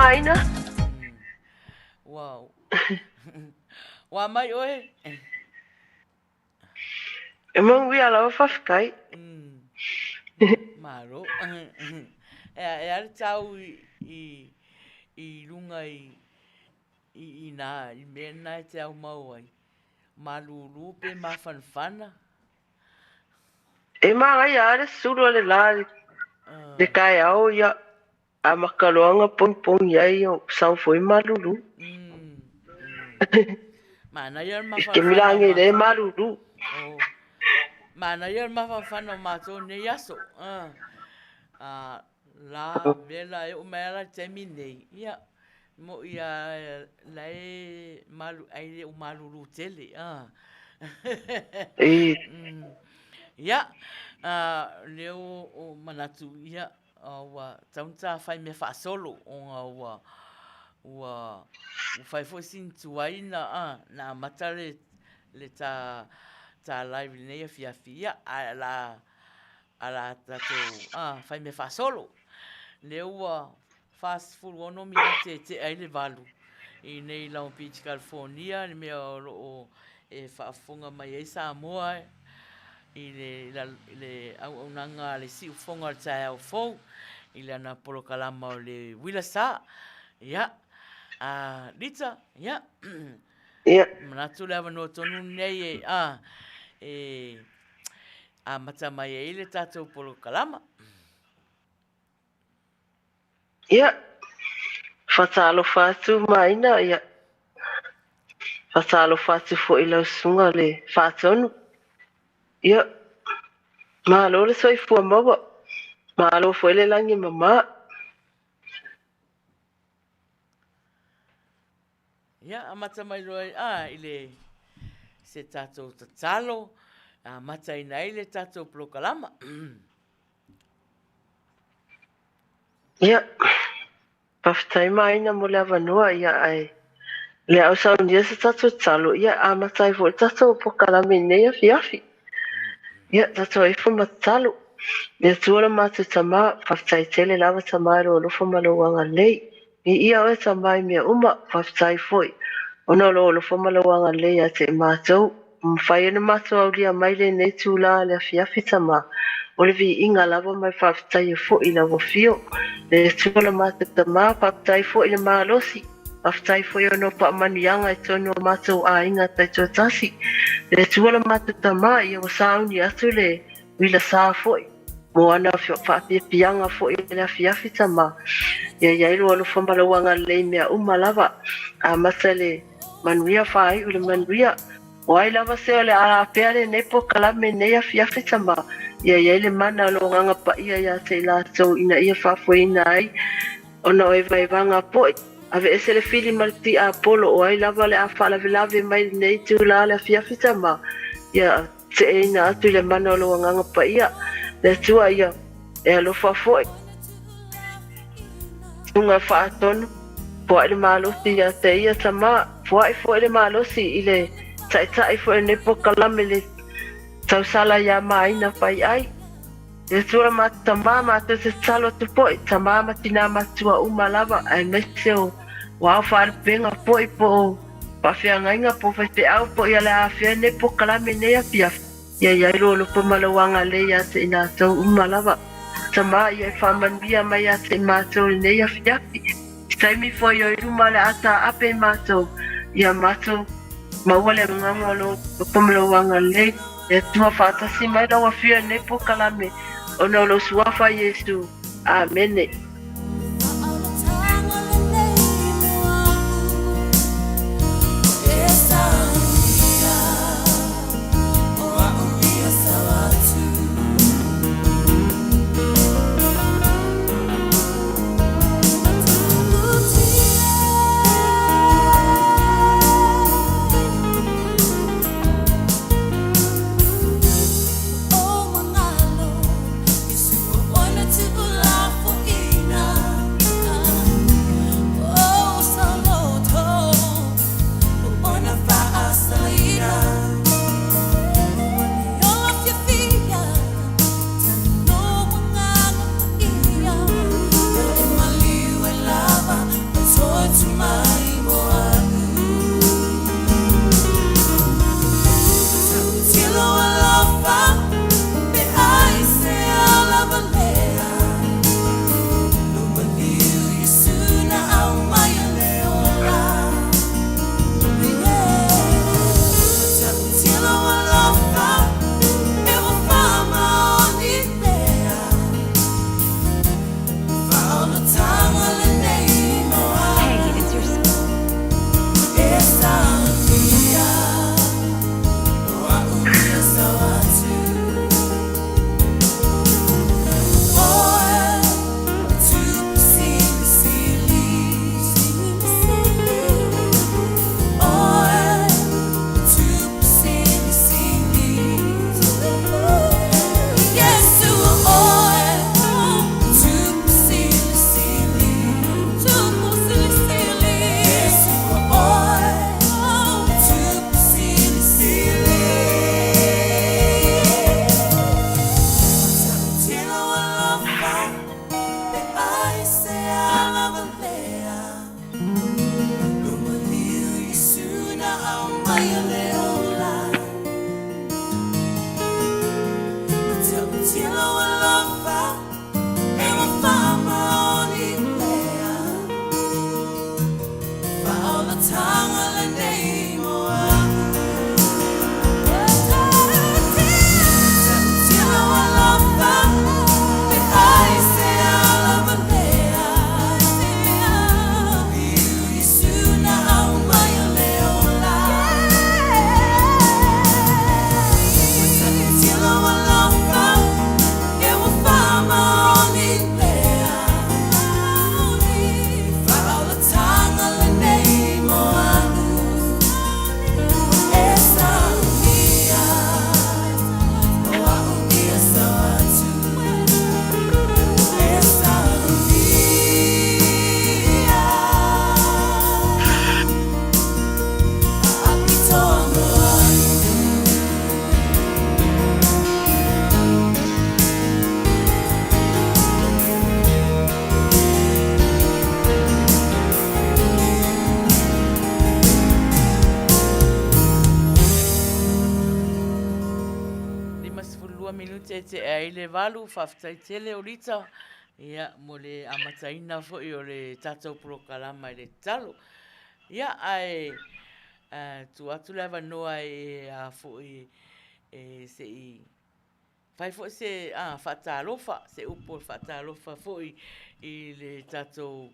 Maina. Wow. Wa mai oe. Emang wi ala Faiai. Maro. E tau i runga i nā, i mena te au mau ai. Malulu pe mawhanwhana. E ngai are suru le la le kai au ia a makaloanga pon ia o sau foi malulu. Mana ia Ke mawhanwhana o milangi le mātou. malulu. Mana ia mawhanwhana o mātou ne yaso. La vela e o mera te minei. Ia. Mo ia lai malu ai o malulu tele. Ia. Leo o manatu ia wa taunta fai me fa solo o wa fai fo sin tuaina na matale le ta live nei fia ala tato fai me fa solo leo fast food ono mi te ai le valu i nei Long Beach California me o e fa fonga mai e Samoa i le au nanga le si fonga tsa au fo i le na polo kalama o le Uila Sa ia Lita ia manatu le avano tonu nei a mata mai e le tatou polo kalama Ia fatalo fatu Maina ia fatalo fatu fo i lau sunga le fatonu. Ia malo le soifua maua malo fo le langi mama. Ia mata mai roi i le se tatou tatalo mata ina i le tatou polo kalama. Ia paftai Maina mo le avanua ia ai le au saunia se tatou talo ia a matai fo le tatou polo kalama nei afi. Ia tatou ai fo matalo. Le tuala matu tama paftai tele lava tama ro lo fo malawanga lei. I ia o tama mea uma paftai foi. Ona lo fo malawanga lei a te matou. Mwhai ana matou au lia mai le nei tūla le afi tama. O le vi inga lava mai paftai e fo i lava fio. Le tuala matu tama paftai fo i le malosi. Paftai fo i ono pa manianga e tono matou a inga tai tōtasi. Le tuala matu tama i o sauni atu le Uila Sa foi. Mo ana whaapianga fo i le afi tama. Ia ilo alo whamalawanga lei mea lava. A mata le Manuia Faiai ule Manuia. O ai lava se o le ala peale nepo kalame nei afi tama. Ia le mana lo nganga pa ia te la tau ina ia whafoina ai. Ona o eva evanga poi. Ave ese le fili malti a polo o ai lava le a whalawilave mai nei tu la le afi tama. Ia te eina atu le mana lo nganga pa ia. Le tua ia e alo whafoi. Tunga whaatonu. Po ai le malosi ia te ia tama. Po ai fo le malosi i le tai fo e nepo kalame le tausala ia Maina Faiai. Le tua matama mata se talo te poi. Tama matina matua lava ai mese o wao whaarpenga poi po pawhiangainga po whaite au po ia le awhia nepo kalame nea piafi. Ia ilo lo po malawanga le ia te ina tau lava. Tama ia whamanuia mai a te mātou nei a whiapi. Taimi fo i o iruma le ata ape mātou. Ia mātou maua le ngangolo po malawanga le. E tua whātasi mai rawa whia nepo kalame. Ono lo suafa Yesu. Amene. Oh, my God, Lord, it's so wonderful. masfulua minuti te ai le valu whaftai tele o rita. Ia, mo le amataina fo i o le tatou prokalama i le talo. Ia, ai, tu atu lewa noa e a fo i se i fai fo se whatalofa, se upo whatalofa fo i le tatou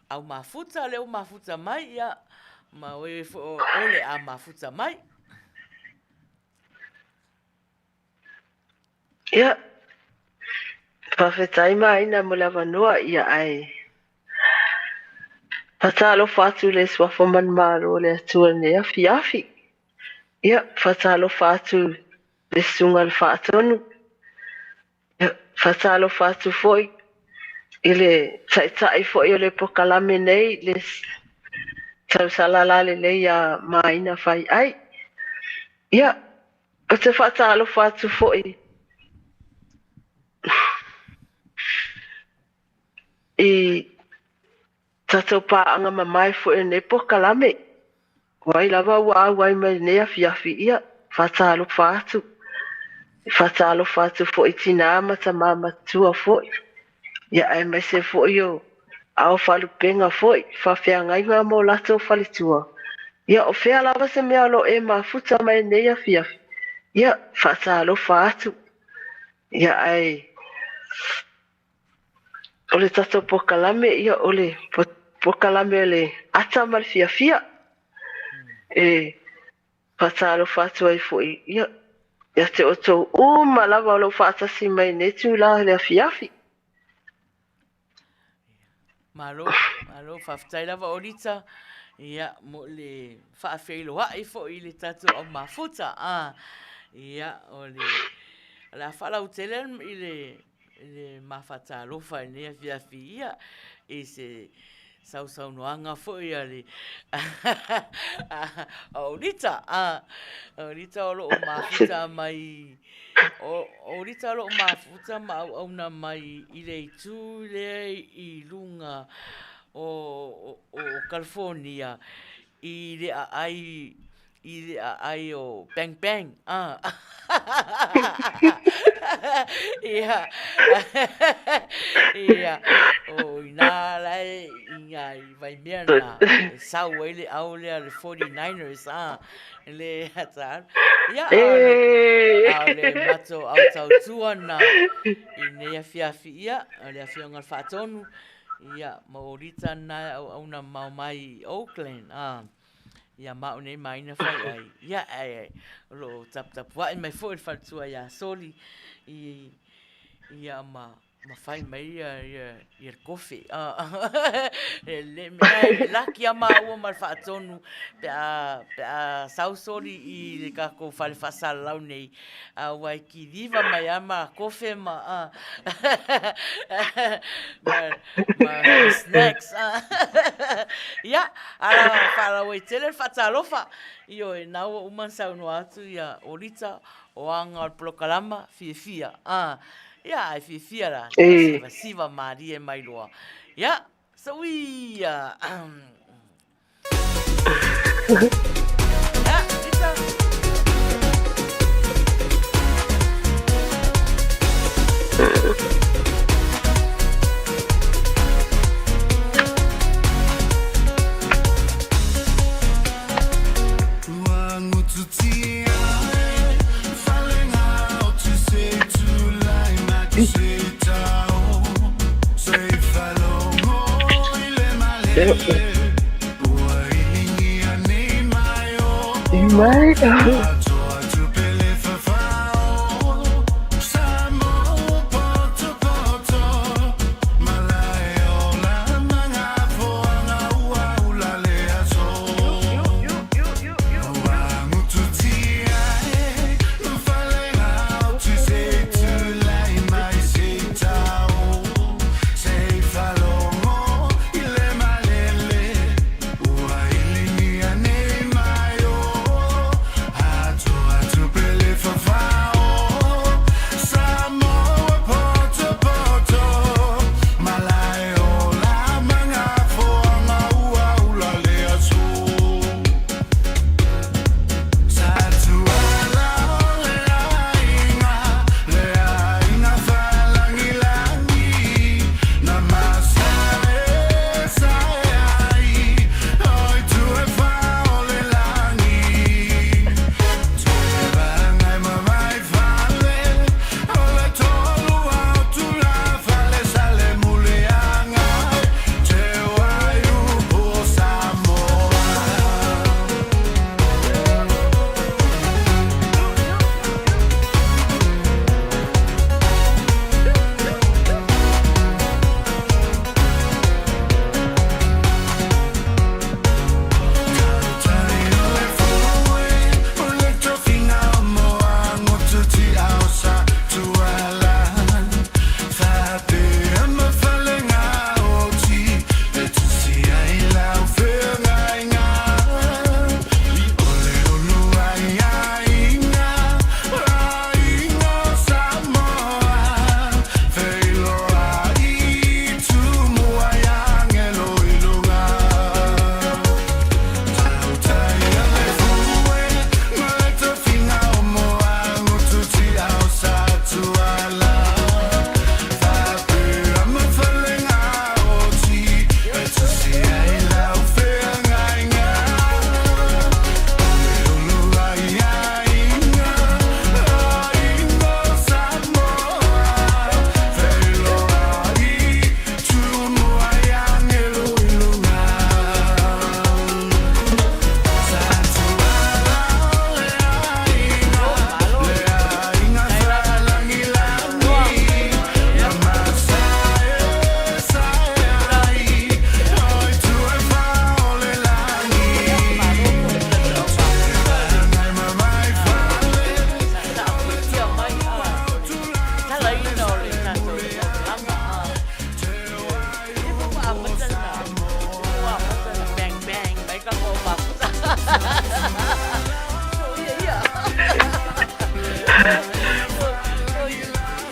au mafuta, leo mafuta mai, ia, ma oe fo ole a mafuta mai. Ia, whawhetai Maina mo le vanua ia ai. Whatalofa atu le swafo manmaro le atua nea fiafi. Ia, whatalofa atu le sunga le whaatonu. Ia, whatalofa atu foi i le taitai foi o le pokalame nei le tausalala le lei a Maina Faiai. Ia, o te whatalofa atu foi i tatou paanga mamai foi ne pokalame. Wai lava ua wai mai nea fiafi ia, whatalofa atu. Whatalofa atu foi tina amata mamatua foi. Ia ai mai se foi o ao whalupenga foi, whawhiangai ngā mō lato whalitua. Ia o whea lava se mea lo e mafuta mai nea fiafi. Ia whatalofa atu. Ia ai o le tatou pokalame, ia o le pokalame o le ata mal fiafia. E whatalofa atu ai foi. Ia te o tau lava o lo whaatasi mai ne tu la le fiafi. Malo, whaftai lava Olitta. Ia, mo le whaafeilo hae fo i le tatou au mafuta. Ia, o le la whalau tele i le mawhata lofa i nea fiafi ia. I se sau noanga fo i a le Olitta. Olitta o lo o mafuta mai... O rita lo mafuta ma au na mai i le tu le i lunga o California i le ai o bang bang ia o ina lai inga i vai merna sau ele au le 49ers le hata ia le mato au tau tuana i nea fiafi ia le afionga whaatonu ia maorita na au na mau mai Oakland ia mau nei Maina Faiai ia ai lo tap wa mai fo il fatua ia soli ia ma fai mai ia kofi le laki ama o mal fatonu pe sau soli i le ka ko fale fasal lau nei wai ki viva mai ama kofi ma snacks ia ala fala we tele fatalofa io e nau uma sau no atu ia Olitta o anga prokalama fia ia ai fia la siva Maria mai loa ia so ia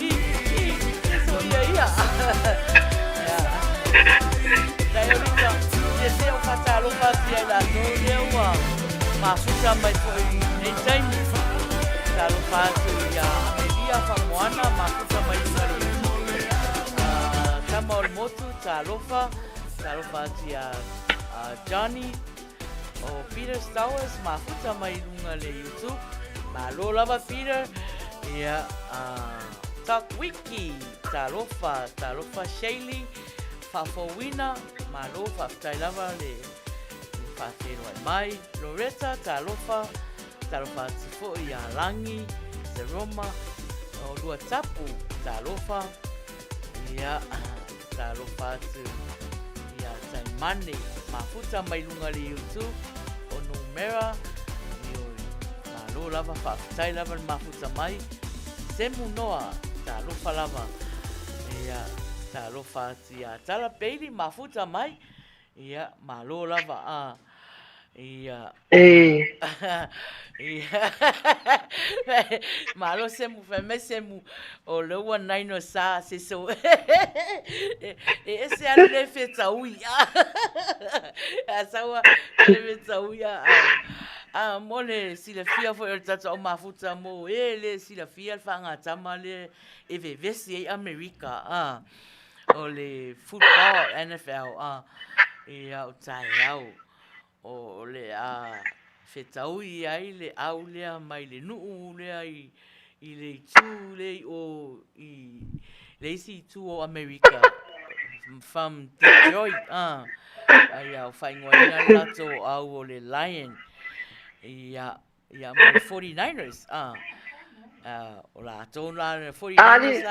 Isso ia. Dai Olitta, se o fatalo fazia la tolewa, ma futa mai foi nei taimi. Talo fazia media famoana, ma futa mai sali. Tama ol motu talofa fazia Johnny o Peter Stowers, ma futa mai lunga le YouTube. Ma lo lava Peter, ia Talk Wiki, talofa Shaylee. Fafowina, malo faftailava le whawhenua mai. Loretta, talofa tifo i a Langi, Seroma, o lua tapu, talofa, ia talofa atu i a Taimane, mafuta mai lunga le YouTube, o numera, malo lava whaftailava mafuta mai, semu noa, talofa lava, ia talofa tia tala peili mafuta mai ia malo lava ia ia malo semu semu o leua naino sa se so ese ale fetaui asawa le fetaui mole si la fia foi tata o mafuta mo ele si la fia fanga tamale e vevesi America o le football NFL e au tai au o le fetaui ai le au lea mai le nuu lea i le tu le o i le isi tu o America from Detroit ai au whaingoina lato au o le Lion ia mai 49ers o la tona 49ers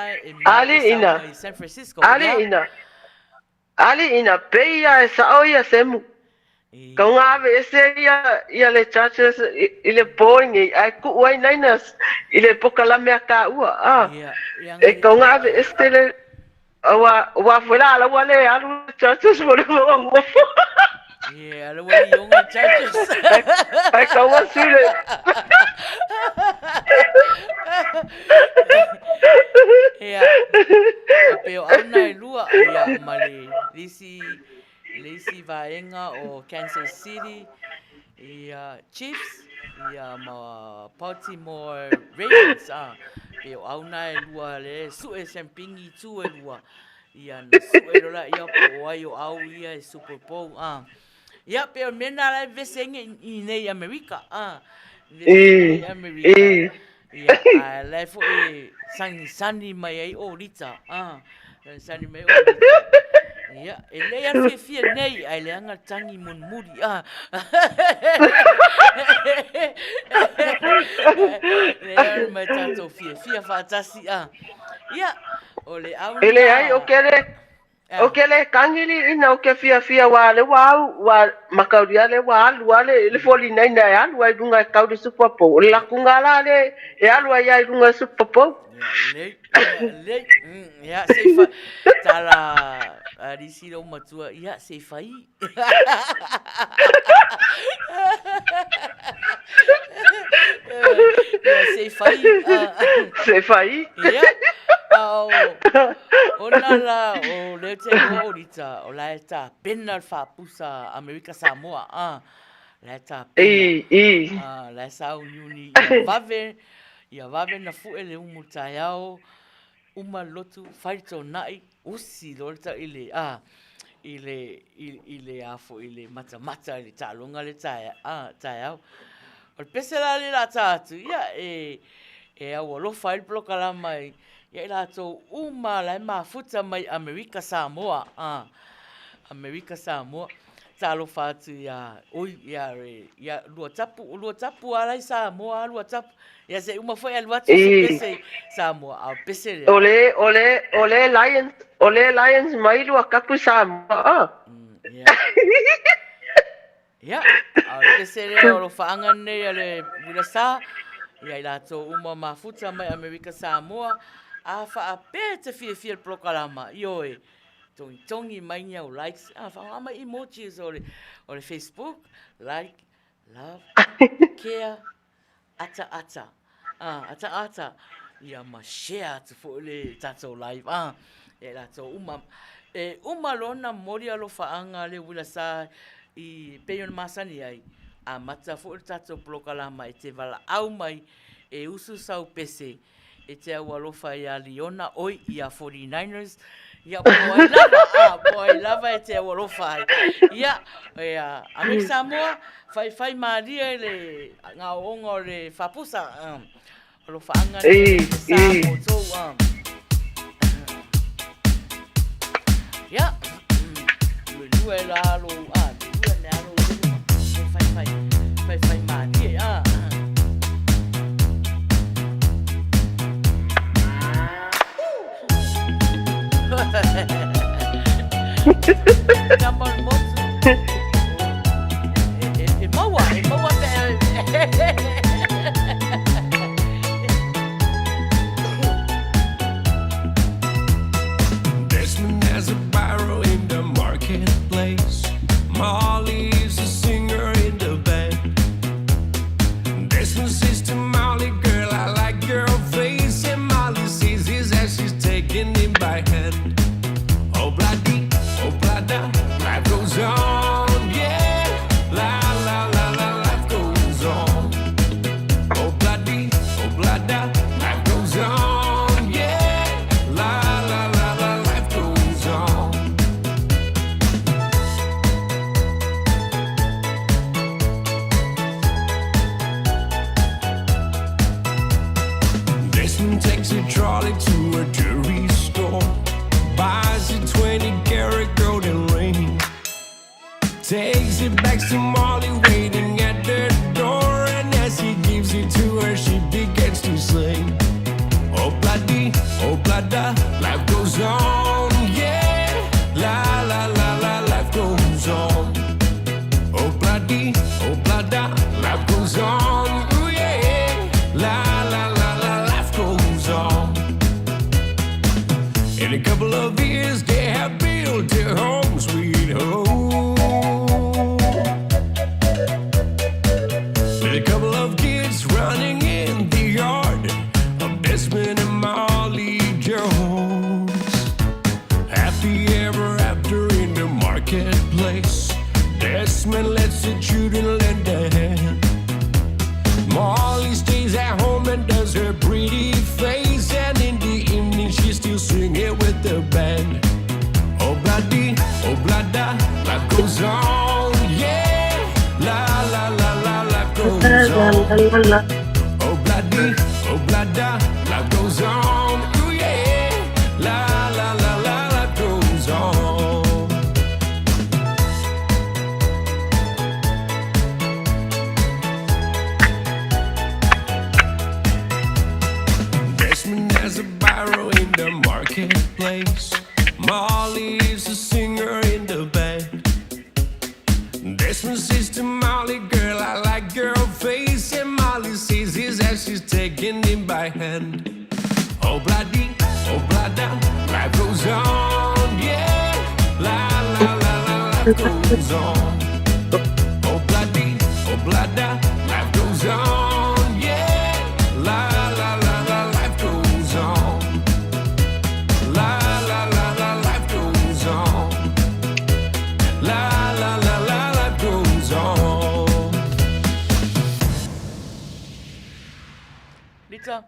Ali ina San Francisco Ali ina peia e saoia semu kau ngave ese ia le churches i le boing ai ku wai Niners i le pokalame aka ua e kau ngave ese le wa fuera la wale alu churches mo le mo yeah, lo wali yonga churches ai kau wa sule yeah pero ana lua ya mali lisi vaenga o Kansas City Chiefs ma Baltimore Ravens pero ana lua le su sempingi tu lua na su la ia po ai o au ia Super Bowl pero mena la veseng i nei America America le fo sani mai ai Olitta sani mai Olitta ele ia fia nei ai le anga tangi mun muri le mai tato fia fatasi o le au ele ai o kele kangili ina o ke fia wa le wa makauria le wa alu ale le foli nei nei alu ai dunga kauri Super Bowl la kungala le e alu ai dunga Super Bowl le seifa tala disi lo matua seifai seifai ona la o le te Olitta o la eta pena fa pusa America Samoa la eta pena la sa uniuni vave na fu ele umutaiao uma lotu faito nai usi lorta ile afo ile mata ile talonga le taiao o pesela le la tatu e au lo file blokala mai ia la to uma la mafuta mai America Samoa talo fatu ia lua tapu ala Samoa lua tapu ia se uma foi alua tu pese Samoa au pese ole Lions mai lua kapu Samoa ia au pese le o lo faanga nei ale Uila Sa ia la to uma mafuta mai America Samoa fa apete fia prokalama ioe tongi mai o likes fa ama emojis o le Facebook like love care ata ata ia ma share tu fo le tato live e la to uma lona mori alo faanga le Uila Sa i peon masani ai a mata fo le tato blokala mai te vala au mai e usu sau pese e te au alofa ia Liona oi ia 49ers ia poi lava e te au alofa ai ia Amerika Samoa fai maria le ngā onga o le fapusa lo faanga le Samoa tau ia lue la lo lue me alo fai maria Come on, motu. E maua Desmond has a barrow in the marketplace. Molly is a singer in the band. Desmond says to Molly, girl, I like your face. And Molly sees his as she's taking him by hand. Oh, bloody, oh, blada, life goes on, yeah. La, la, la, la, life goes on. Oh, bloody, oh, blada, life goes on, yeah. La, la, la, la, life goes on. Desmond takes a trolley to a jewelry store. Buys a 20-karat golden ring. Takes it back to Molly waiting at the door. And as he gives it to her, she begins to sing. Oh, bloody, oh, blada, life goes on, yeah. La, la, la, la, life goes on. Oh, bloody, oh, blada, life goes on, ooh, yeah. La, la, la, la, life goes on. In a couple of years, they have built their home, sweet home. With a couple of kids running in the yard of Desmond and Molly Jones. Happy ever after in the marketplace. Desmond lets the children lend a hand. Molly stays at home and does her pretty face. And in the evening she still singing with the band. Oh, bloody, oh, blada, life goes on, yeah. La, la, la, la, life goes on. Oh, bloody, oh, blada, life goes on, ooh, yeah. La, la, la, la, life goes on. Desmond has a barrow in the marketplace. Molly is a singer in the band. Desmond says to Molly, girl, I like your face. And Molly sees his as she's taking him by hand. Oh, bloody, oh, blada, life goes on, yeah. La, la, la, la, life goes on. Oh, bloody, oh, blada, life goes on, yeah. La, la, la, la, life goes on. La, la, la, la, life goes on. La, la, la, la, life goes on. Lita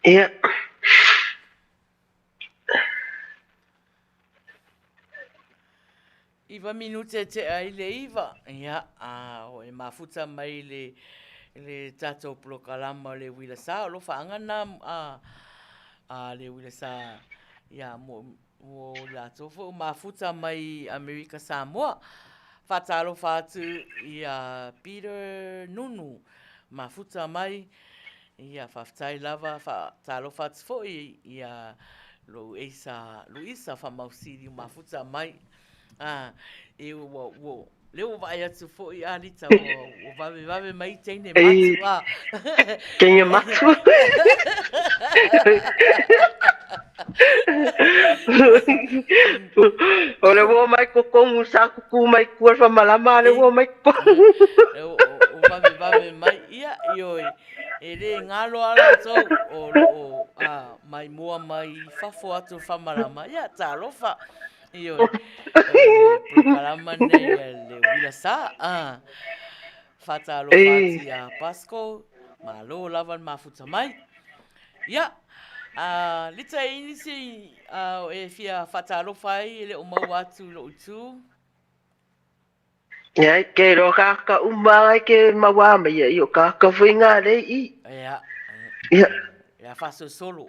Ia. Iwa minute te ai le iwa. Ia, o e mafuta mai le tato plokalama le Uila Sa. O lo faangana le Uila Sa. Ia, mo la tofo mafuta mai Amerika Samoa. Fatalo fatu ia Peter Nunu. Mafuta mai ia faftai lava fatalo fatu fo ia Luisa fa mausiri mafuta mai. E leo vai atu fo i Olitta o vave mai teine matu Kenga matu. O le wo mai ko kongu sa ku mai ku fa malama le wo mai ko. O vame mai ia ioi. E re ngalo ala so o mai mua mai fafo atu famalama ia ta lofa ioi. Programa nei le Uila Sa fata lo fati a Pasco ma lo lavan mafuta mai. Ia lita ini si e fia fata lo fai le o mau atu lo utu. Ya ke ro ka umba ke mawa me yo ka winga le I. Ya faso solo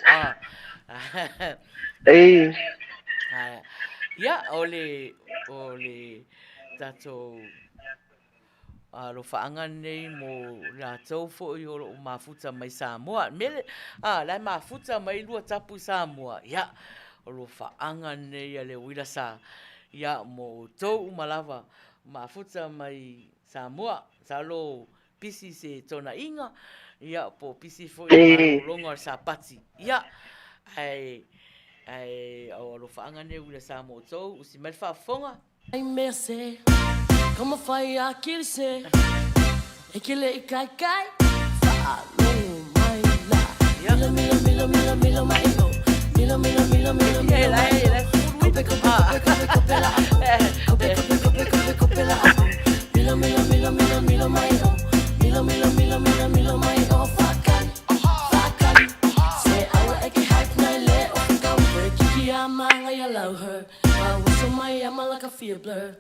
ya ole tato lo faangan nei mo la tau fo i o mafuta mai Samoa mele la mafuta mai lua tapu Samoa ya lo faangan nei le Uila Sa ya mo tau malava mafuta mai Samoa salo pisi se tona inga ya po pisi fo i longa sapati ya ai o lo faanga ne Uila Sa mo tau usi mal fa fonga ai merce como Faiai kilse ekele kai fa lo mai la milo mai no milo milo mai oh fakan say awa eke hype na le o ka kiki ama ya love her so my ama like a feel blur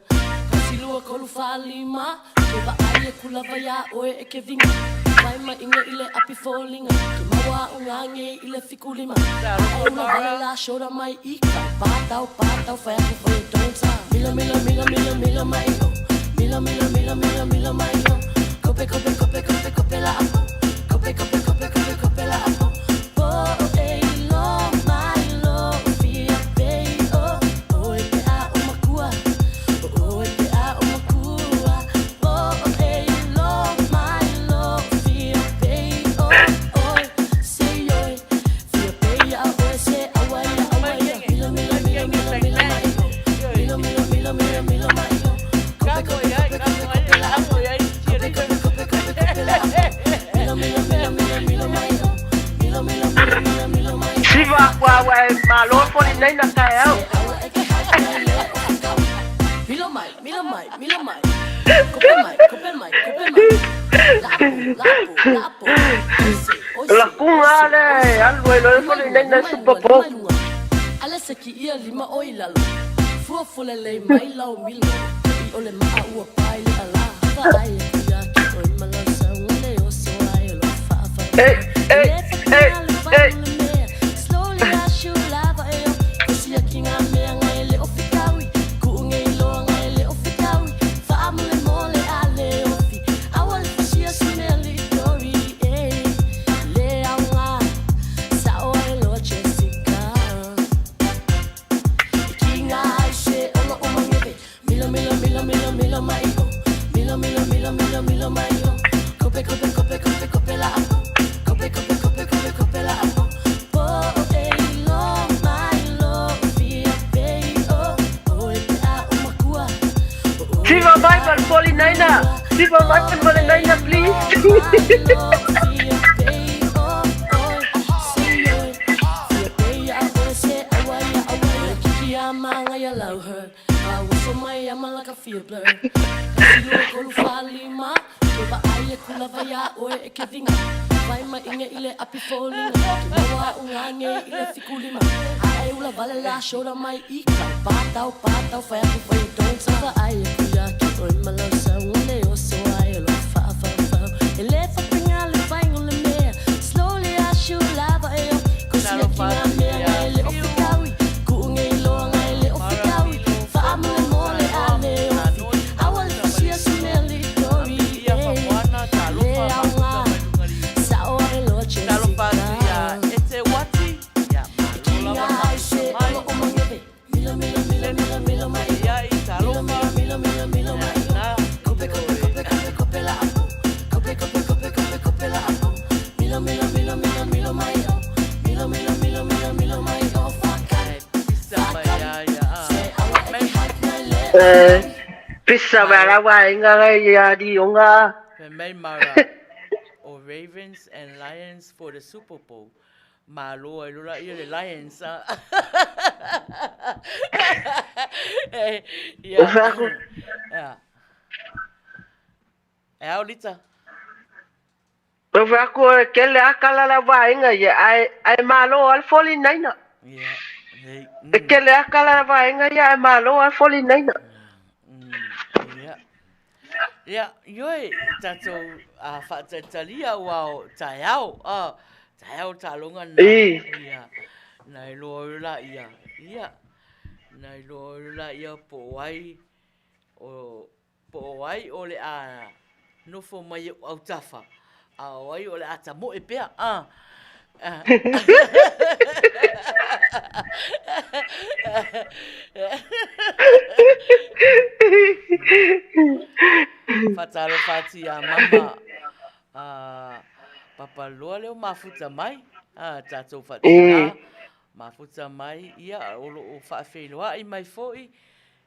kasilua kolu falima ke ba ai kula vaya oe eke vinga vai ma inga ile api falling ke mawa ungange ile fikulima una vala shora mai ika patau fa ya for don't time milo mai milo mai kope la kope la oh hey lo mai lo fia pay oh te a umakua oh hey lo mai lo fia pay oh say yo fia pay oh say awaya milo mai Siva kwa malo po ni nai na kaya. Milo mai. Kope mai. Lapo. La kungale, algo lo po ni nai na supapo. Ala seki ia lima oilalo. Fuafule le mai lau milo. Ole maa ua pai le ala. Ai ya ki oi malasa ngale o so ai lo fa. Hey. Slowly I should love you. Kasi aking ame ngale ofikawi. Kuungay lo ngale ofikawi. Fa amule mole ale ofi. Awal fashia smeli story. Le aunga sa oi lo Jessica. Ikinga se ono umangebe. Milo mai. Milo mai. Kope la. Kope la. Oh, hey, lo mai lo fia pay oh te a umakua. Siva vai per poli naina. Siva vai per poli naina please. I love her. I was so my ama like a feel blur. Kasi lo kolu falima. Keba ai kula vaya oe eke vinga. Vai ma inge ile api falling. Mawa ungange ile fikulima. Ai ula vale la shora mai ika. Patau fa ya ku foi don't sava ai kuya ki oi malasa ngale o so ai lo fa. Ele fa pinga le vai ngole me. Slowly I should love you. Kasi akinga me ele ofikawi. Milo mai, oh, fine. Pisa wala wai nga ya di nga. Mai mara o Ravens and Lions for the Super Bowl. Malo ai lula ia le Lions. Ufaku. Ja. Ja, Olitta. Ufaku kele akala la wai nga ya ai malo al foli naina. Ja. Kele akala la wai nga ya ai malo al foli naina. Ja. Ja, joi, tato a whaatatalia wao taiao. Taiao talonga na. Ia. Nai loa ia. Ia. Nai loa ia po ai. Po ai o le a nofo mai au tafa. A ai o le ata mo e pea. Fatalo fati a mama papa loa leo mafuta mai tatou fatina mafuta mai ia o faafeiloa i mai fo'i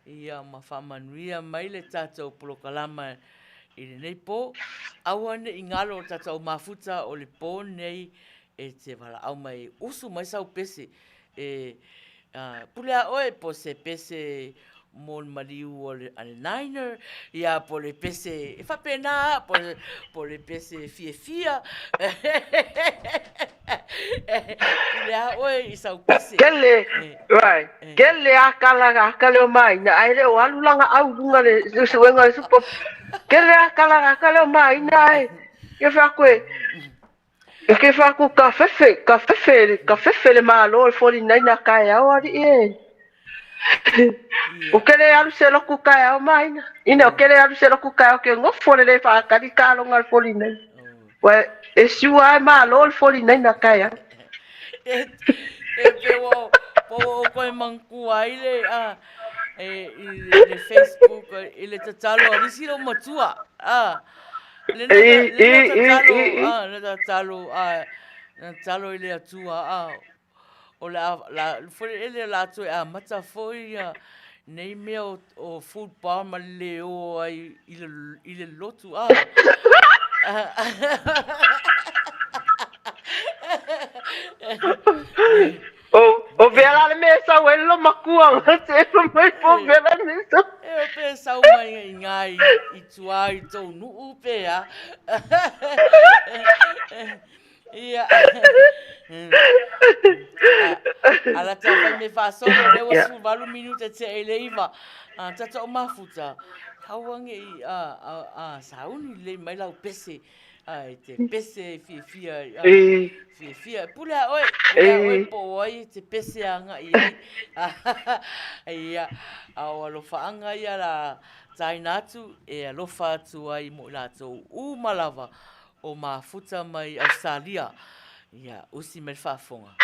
ia ma faamanuia mai le tatou polokalama i lenei po aua ne'i galo o tatou mafuta o le po nei e te valaau mai usu mai sau pese e pule a oe po se pese mon mariu o le Niner ia po le pese e whapena po le pese fia pule a oe i sau pese Kele right kele akala o mai na ai le o alulanga au lunga le suenga le supo kele akala o mai na ai ke fakwe ke faku ka fefe le malo le foli nai na kai au ari e o kele alu se loku kai au mai na ina o kele alu se loku kai o ke ngofo le fa ka di ka lo ngal foli nai wa e siwa malo le foli nai na kai au e pe po ko manku ai le le Facebook le tatalo ali si lo matua le tatalo ile atua o la foi ele la tu a mata foi nei meo o football ma le o ai ile lotu o vera le mesa o lo makua se lo mai po vera le mesa e pe sa o mai ngai i tua i to nu pe ia ala te vai me fa solo le o su valu minuta te eleiva tata o mafuta kawange sauni le mai lau pese te pese fia pula oi po oi te pese anga ia au alofa anga ia la tainatu e alofa atu ai mo latou malava o mafuta mai Australia ia usi me fafonga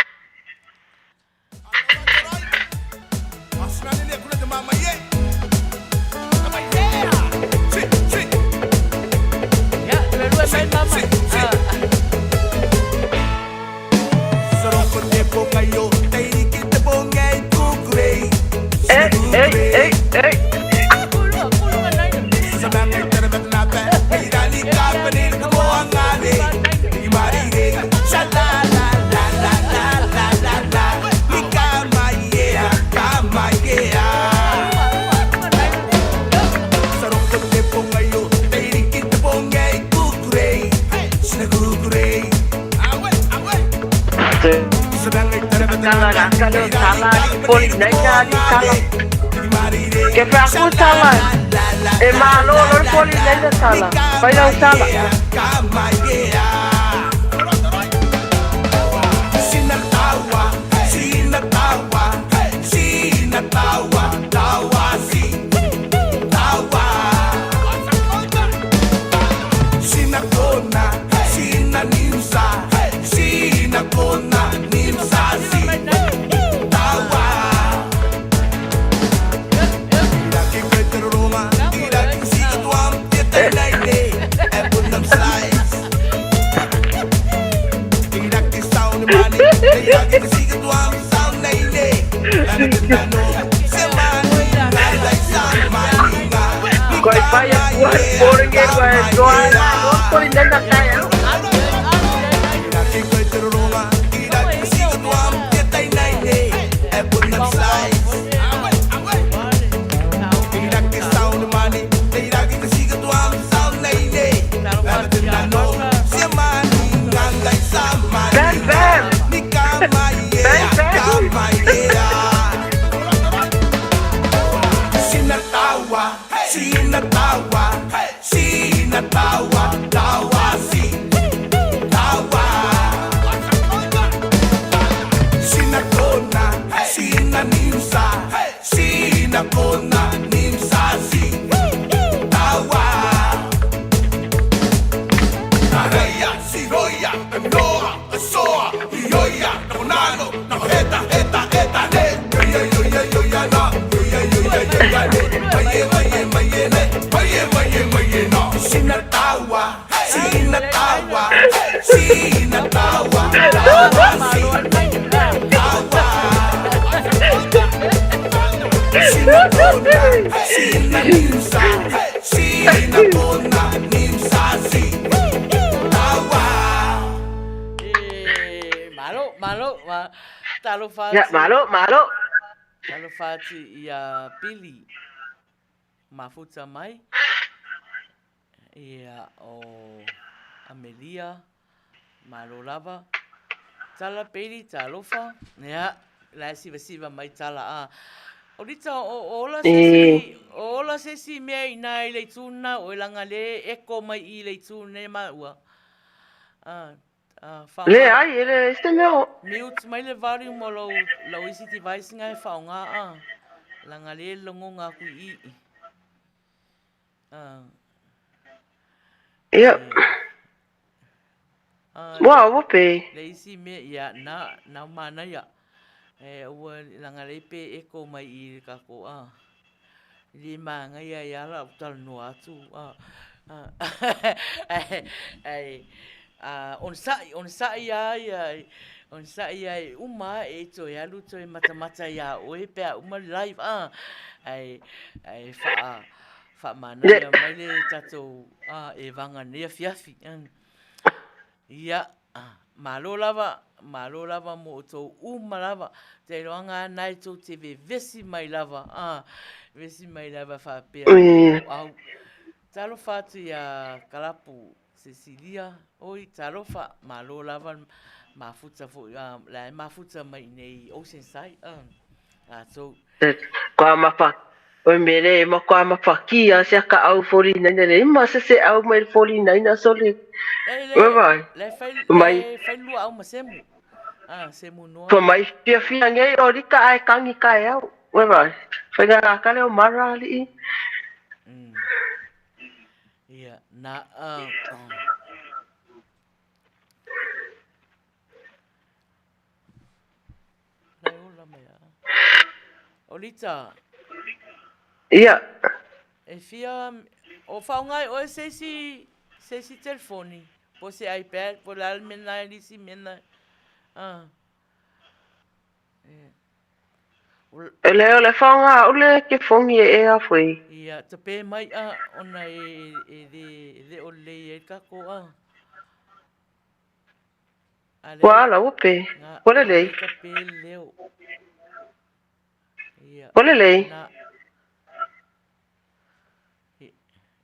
Kalau salah poli naika di salah ke aku salah malo lor poli naika salah pai salah Koi pai a kuai boring e koi doa la no koi nenda kai au. Bam bam. Bam bam. Tawa, tawa, si, tawa. Sinakona, sinanimsa, sinakona, nimsa, si, tawa. Taraya, siroya, noa, soa, yoya, nakonano, nakoheta, heta, heta, ne, yoya, yoya, yoya, na, yoya, yoya, yoya, ne, maye, maye, maye, ne, maye, maye, maye, na. Sinatawa, sinatawa, sinatawa, tawa, sinakona, sinanimsa, sinakona, nimsa, si, tawa. Malo, talo fati. Ya, malo. Talo fati ia pili. Mafuta mai. Ia o Amelia malo lava tala peli talofa ya la siva mai tala a Olitta ola sesi me ina ile tuna o langa le eko mai ile tuna ma ua fa Le ai ele este meu. mute mai le vari mo lo isi device ngai fa nga langa le longo nga ku i Ya. Wow, pe. Le isi me ya na mana ya. Ua langa le pe eko mai I ka ko Li manga ya la utal no atu on sa ya uma e to ya lu to mata ya o e pe uma live fa mana ya mai le tato e vanga ne fiafi ia malo lava mo to lava te roanga nai to te vesi mai lava fa pe au talo fatu ya kalapu Cecilia oi talo fa malo lava mafuta fo la mafuta mai nei Oceanside so Kwa mapa. Oi mere mo kwa mapa kia se ka au 49 le ma se au mai 49 so le. Le fai lua au masemu semu noa Po mai fia ngai o rika ai kangi kai au. Wai. Fai ga ka le o mara li. Ia na Olitta. Ia. E fia o whaungai o se telefoni. Po se iPad, po la mena lisi mena. Le whaunga ule ke fongi e a fui. Ia, te pē mai ona e o le e kako Wala upe. Wala lei. Te pē leo. Ia. Wala lei.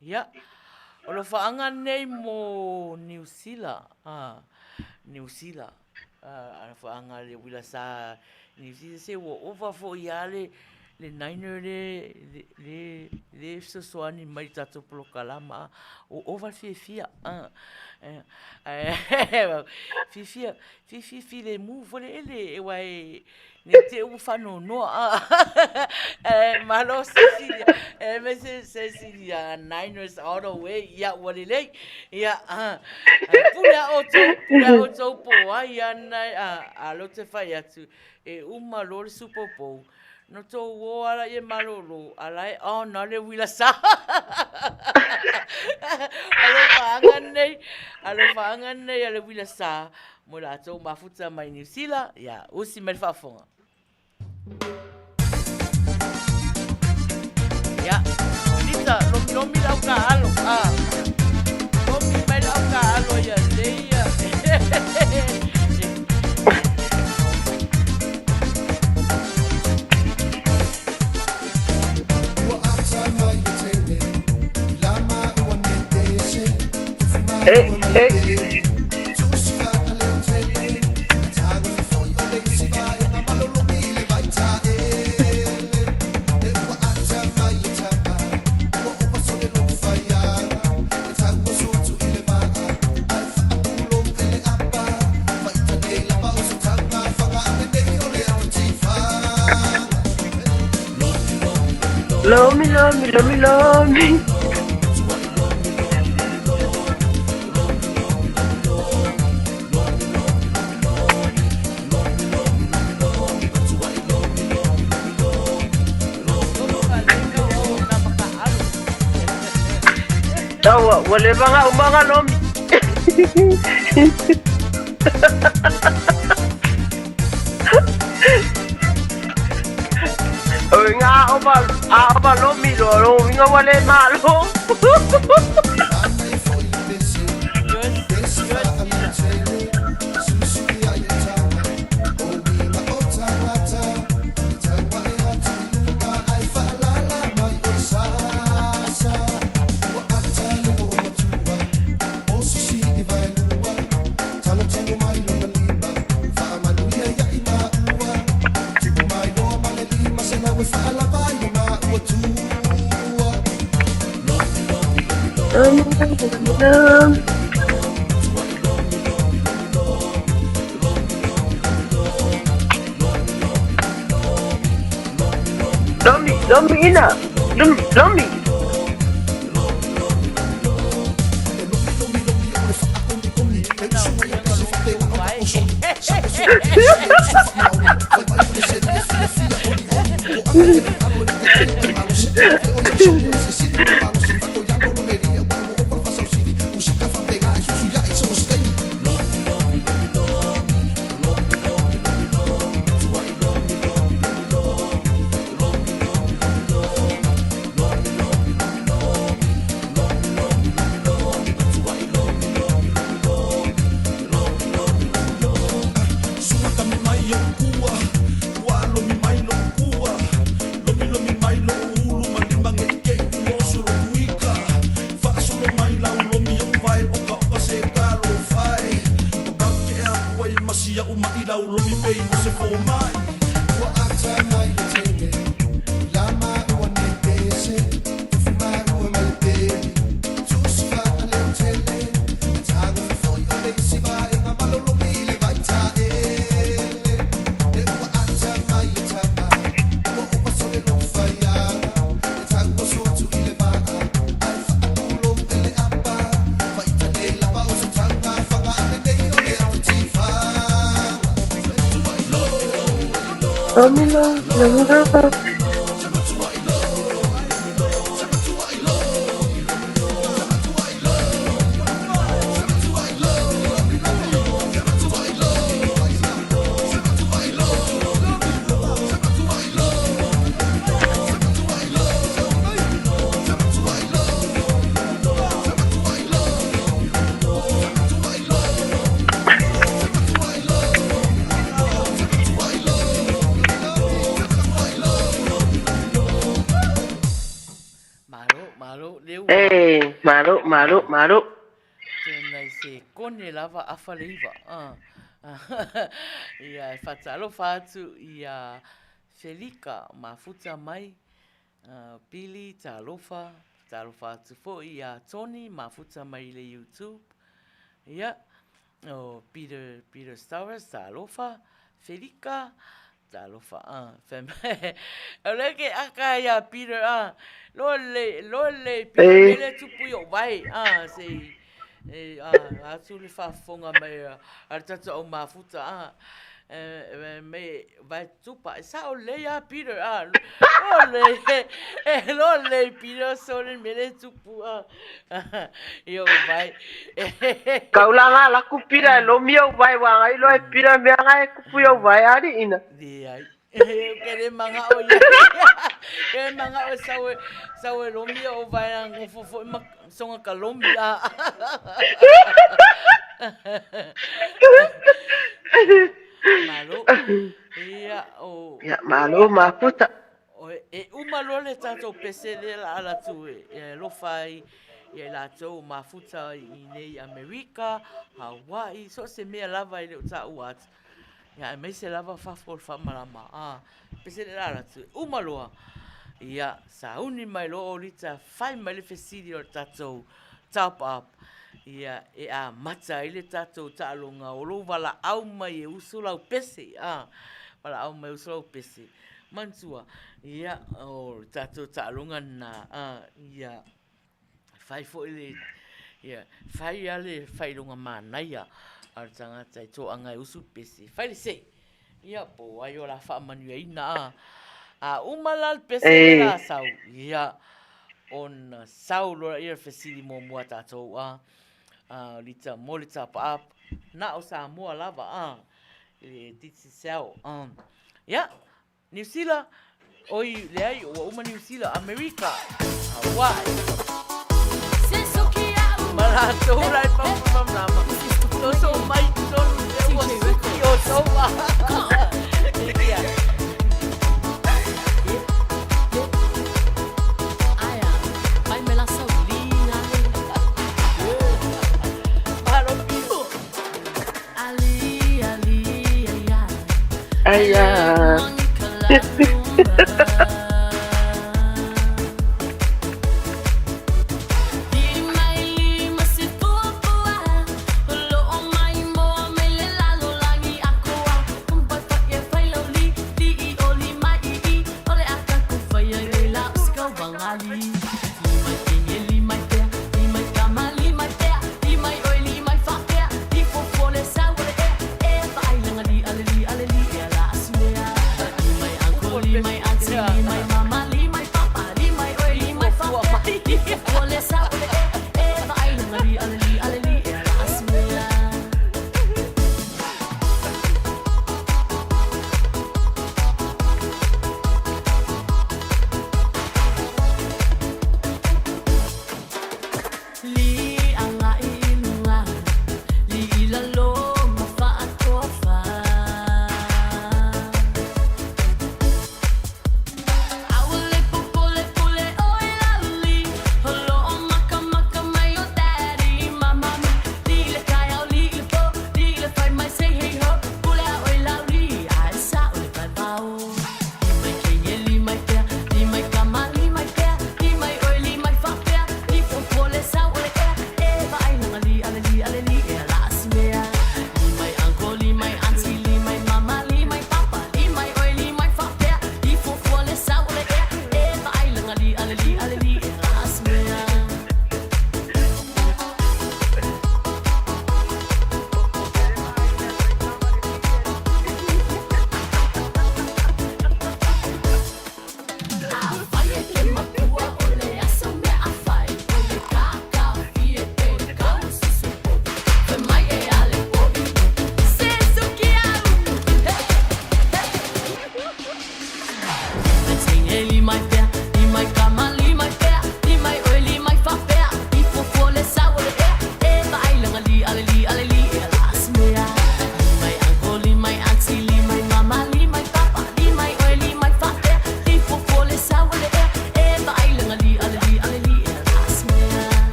Ia. O lo whaanga nei mo New Zealand. New Zealand. Ana whaanga le Uila Sa. New Zealand se wo ova fo ia le nainer le soani mai tato polo kalama. O ova fia. Fi le mu fo le ele e wai ne te u whano noa. Malo Cecilia. Me Cecilia Niners all the way. Ia wale lei. Ia pula o tau po ai anai alo te whai atu. E uma lo le Super Bowl. No tō wōara e malolo. Alai, na le Uila Sa. Alo whaanga nei ale Uila Sa. Mo la tō mafuta mai New Zealand. Ia, usi mai whafonga. Ia, Olitta. futa lomi lau ka alo lomi mai lau ka alo ia leia Lomi. Tawa, wale mga lomi. Nga ako ba lomi lo, nga wale malo. Lomi ina. Lomi. Maru. Tēnei se kone lava awhaleiva. Ia e whatalo whātu ia Felika ma futa mai. Billy talofa atu fo ia Tony ma futa mai le YouTube. Ia Peter Stowers talofa Felika talofa Oleke aka ia Peter lole Peter le tupu yo vai se atu le whafonga mai artata o mafuta me vai tupa sa o le ia Peter lole Peter so le mele tupu yo vai kaulanga la kupira lo mio vai wa ai lo pira me ai kupu yo vai ari ina di ai Kere manga o ia. Kere manga o sawe lomi o vai ang fofo songa kalombi a. Malo. Ia o. Ia malo maputa. Umalo le tatou pese le la ala tu lo fai la tau mafuta I nei Amerika, Hawaii, so se mea lava I le uta uat. Ia me se lava fafol famalama. Pese le la ala tu umaloa. Ia sa uni mai lo Olitta fai mai le fesidi o tatou top up. Ia a mata I le tatou talonga o lo wala au mai usula pese. Wala au mai usula pese. Mantua, ia o tatou talonga na ia fai fo ile ia fai ale fai longa Manuia ar tangata to anga usu pesi fai le se ia po ai ora fa Manuia ina umalal pesi la sau ia on sau lo ia fesili mo mo tatou lita molita pa up na o sa mo lava e titsi sau ia New Zealand oi le ai o uma New Zealand America Hawaii Malato rai pam nama. So mai ton e was yo so va. Aya, vai me la saulina. Paro piso. Ali, Aya.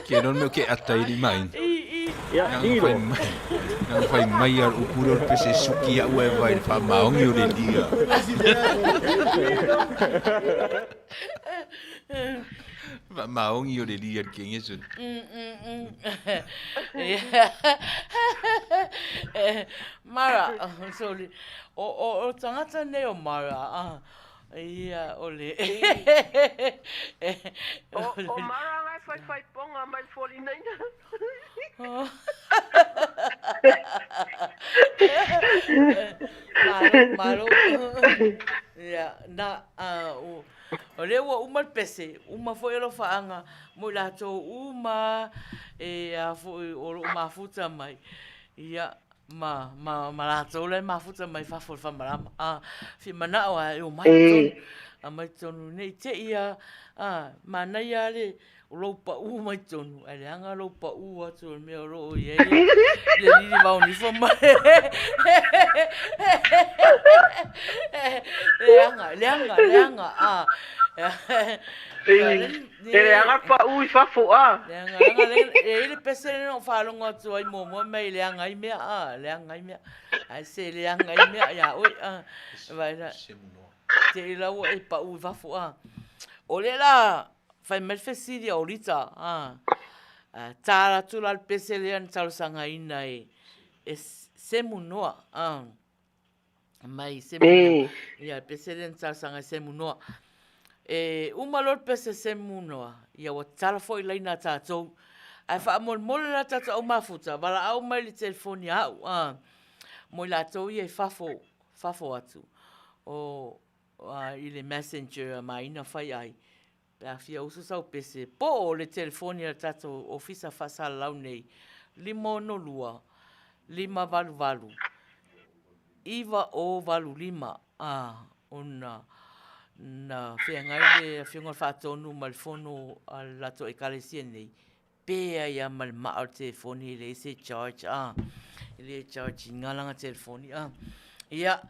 Kieron meu ke atai di main. Ya, hiro. Yang fai mai ar upuror pese suki a ue vai fa maong yo de dia. Va maong yo de dia king is. Mara, sorry. O tangata ne o Mara. Ia, ole. O mara ngai fai ponga mai 49. Malo. Ya, na o le ua uma pese, uma foi elo faanga, mo la to uma a foi o mafuta mai. Ia ma la to le mafuta mai fa for fa marama. Fi mana o o mai ton. A mai tonu nei te ia mana ia le lo pa u mai tonu. Ale anga lo pa u atu me o ro ye. Le ni va ni fo mai. Leanga. Ele agapa ui fafo a. Leanga, ele pese no falo ngatu ai momo mai leanga ai mea. Ai se leanga ai mea ya oi vai la. Te la o e pa ui fafo a. Ole la fai mel fesidi Olitta tara tu la pese lean talo sanga ina e semunoa mai semunoa ia pese lean talo sanga semunoa uma lor pese semunoa ia o tala foi laina tatou ai fa mol la tatou mafuta bala au mai le telefoni au mo la tou ia fafo atu o ile messenger Maina Faiai la fia uso sau pese po le telefoni la tato ofisa fasa lau nei lima no lua lima valu iva o valu lima ona na fia ngai le fionga fatonu mal fono la to ekalesia nei pe ia mal ma al telefoni le se charge le charge ngalanga telefoni ia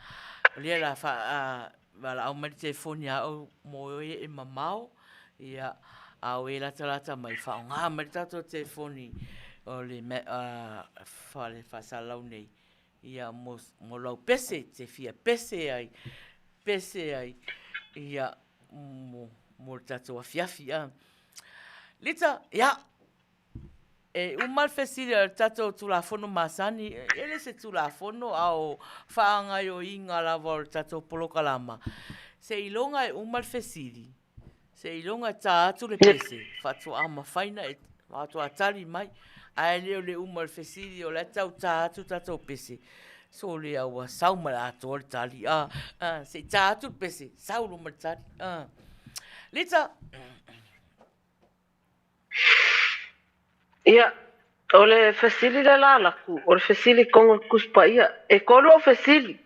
le la fa bala au mal telefoni au mo e mamao ia au e lata mai whaonga mai tato telefoni o le whale whasalau nei ia mo lau pese te fia pese ai ia mo tato a fiafi Lita ia umal fesiri tato tulafono masani ele se tulafono au whaanga yo inga lava tato polokalama se ilonga umal fesiri se ilonga tātu le pese, whatu ama whaina e whatu atari mai, ai leo le umal fesiri o le tau tātu tātou pese. So le aua sauma le ato le tali, se tātu pese, sauru ma tali. Lita? Ia, o le fesiri le lalaku, o le fesiri kongo kuspa ia, e kolo o fesiri.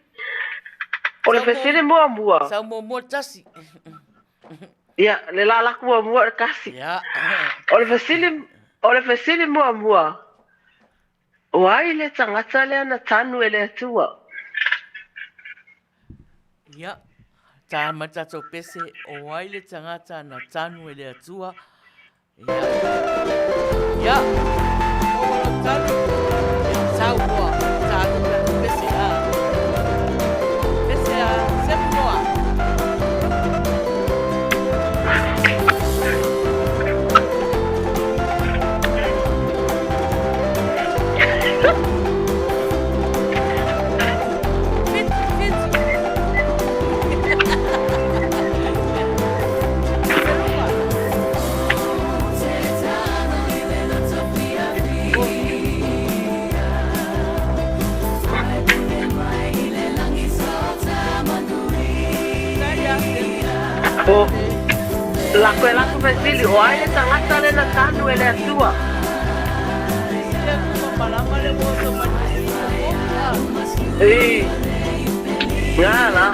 O le fesiri mua. Sau mua tasi. Ia, le lalaku mua kasi. Ia. O le fesili mua. O ai le tangata le ana tanu ele atua. Ia. Tā matato pese o ai le tangata na tanu ele atua. Ia. O wala tanu. Sau mua. Tā matato pese Pese semunoa. O laku fesili o ai le tangata le na tanu ele atua. Ngala.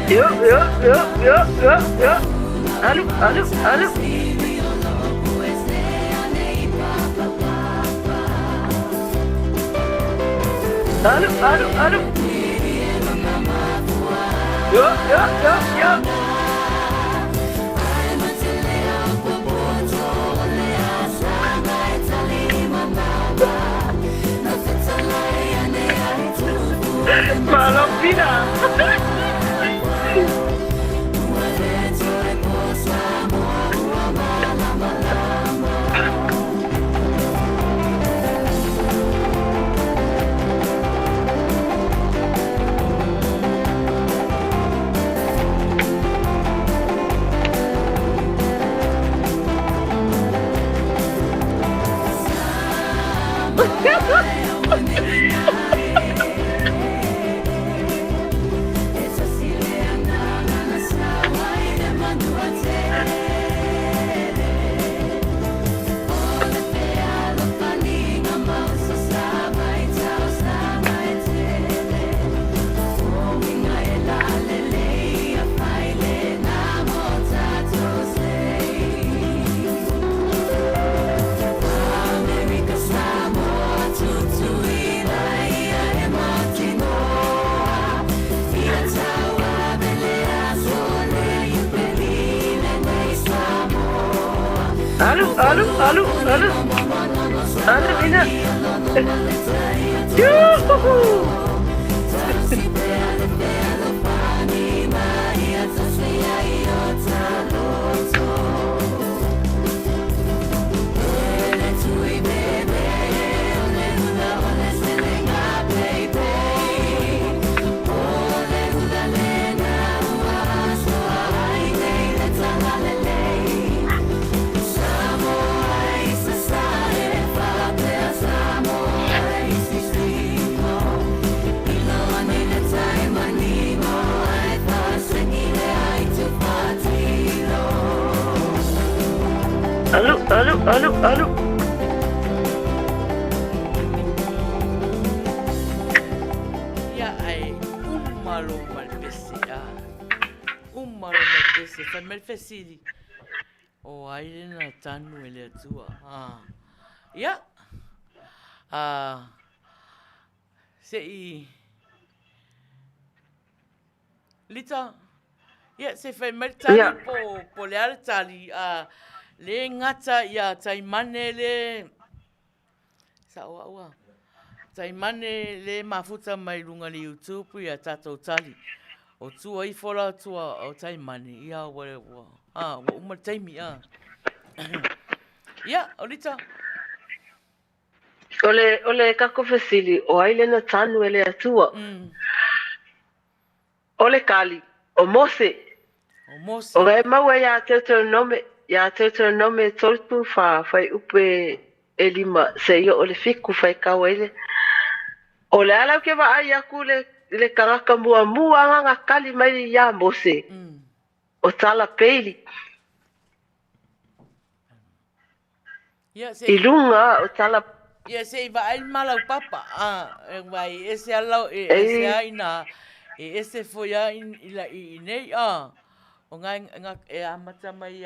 Yo. Alu. Alu. Yo. Malapina. Alu, Mina. Yoo-hoo-hoo. Alu. Ia ai umalo malpese a. Umalo malpese fa malfesiri. O ai na tanu ele atua. Ia. Se Lita. Ia se fai maltali po le altali le ngata ia taimane le sawa. Taimane le mafuta mai runga le YouTube ia tatou tali. O tua I fola tua o taimane ia wa uma taimi Ia, Olitta. Ole kako fesili o aile na tanu ele atua. Ole kali o mose. O e maua ia te nome toltu fai upe elima se yo ole fiku fai kawaile. Ole ala ke va ai aku le karaka mua nga kali mai ia mose. O tala peili. Ilunga o tala Ia se va ai malau papa vai ese alau ese aina ese foi a ila I nei o nga e amata mai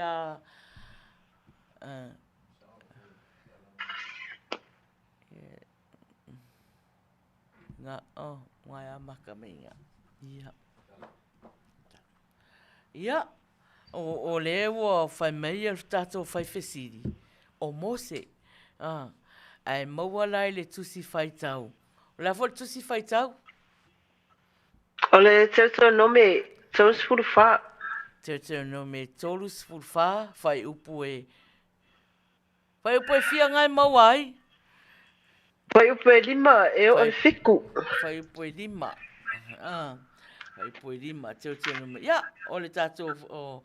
nga ngai amaka mai ia o le wo fai mai tato fai fesiri o mose ai maua lai le tusi fai tau. La fol tusi fai tau? Ole te nome tolus fulfa. Te nome tolus fulfa fai upu e fia ngai maua ai? Fai upu e lima e o fiku. Fai upu e lima. Fai upu e lima te nome. Ia, ole tato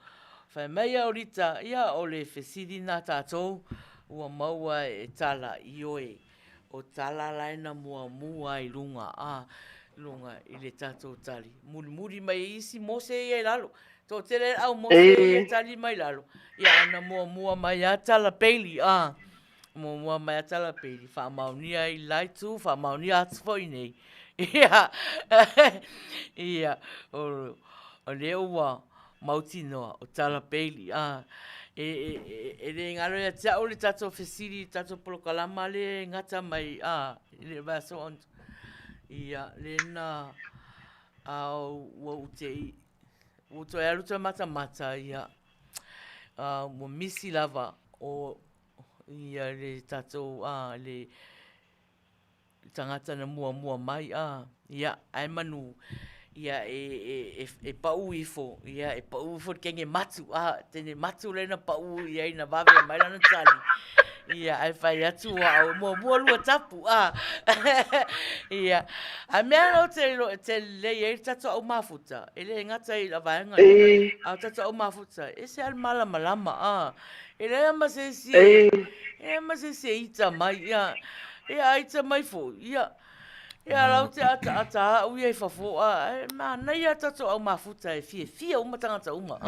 fai meia Olitta. Ia, ole fesiri na tato. Ua maua e tala ioe o tala laina mua I lunga lunga I le tatou tali muri mai isi mose I lalo to tele au mose I tali mai lalo ia ana mua mai a tala peili mua mai a tala peili fa maunia I laitu fa maunia atu foi nei ia o o le ua mautinoa o tala peili e le ngalo ya tia o le tato fesiri tato polokalama le ngata mai le vaso on ia le na au wa utei o to alu to mata ia mo misi lava o ia le tato le tangata na mua mai ia ai manu ia e pau ifo ia e pau fo kenge matu tene matu le na pau ia ina vave mai na tali ia ai fai atu au mo lua tapu ia a mea no te le e tato au mafuta ele ngata i la vaenga au tato au mafuta e se al malama ele ma se si ma se se ita mai ia ita mai fo ia ia lau te ata au ia fafo ma na ia tato au mafuta e fia uma tangata uma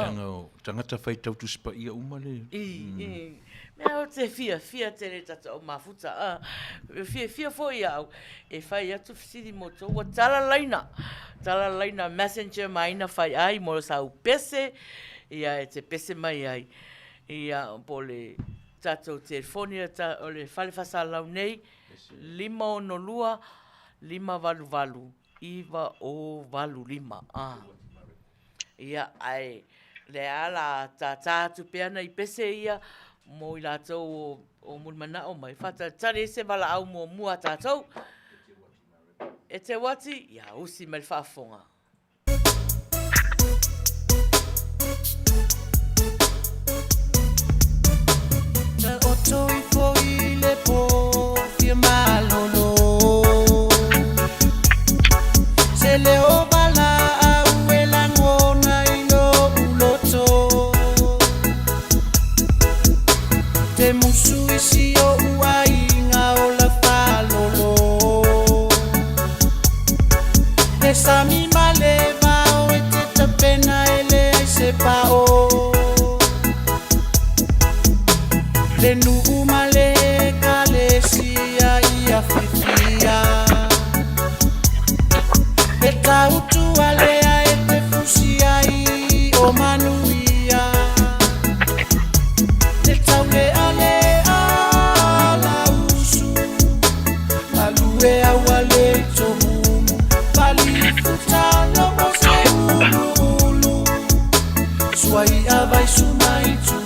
tangata fai tau tu spa ia uma le mea o te fia te le tato au mafuta fia fo ia au e fai atu fisiri moto ua tala laina messenger maina Faiai mo sa pese ia e te pese mai ai ia po le tato telefonia o le fale fasalau nei 5 5 iva o valu 5 ia ai le ala ta tu peana i pese ia mo i latou o mulmana o mai fata tare se vala au mo mua tatou e te wati ia usi mai whaafonga ta oto i po i le po fia malolo se le o bala au e langona i no uloto te musu isi o uainga o la falolo te sami maleva o e te tapena ele ai se pao le nuu male kalesia ia fifia e tautu alea e te fusia i o Manuia te taule alea la usu malue awale tohumu pali futalo o se ulu suai avai sumaitu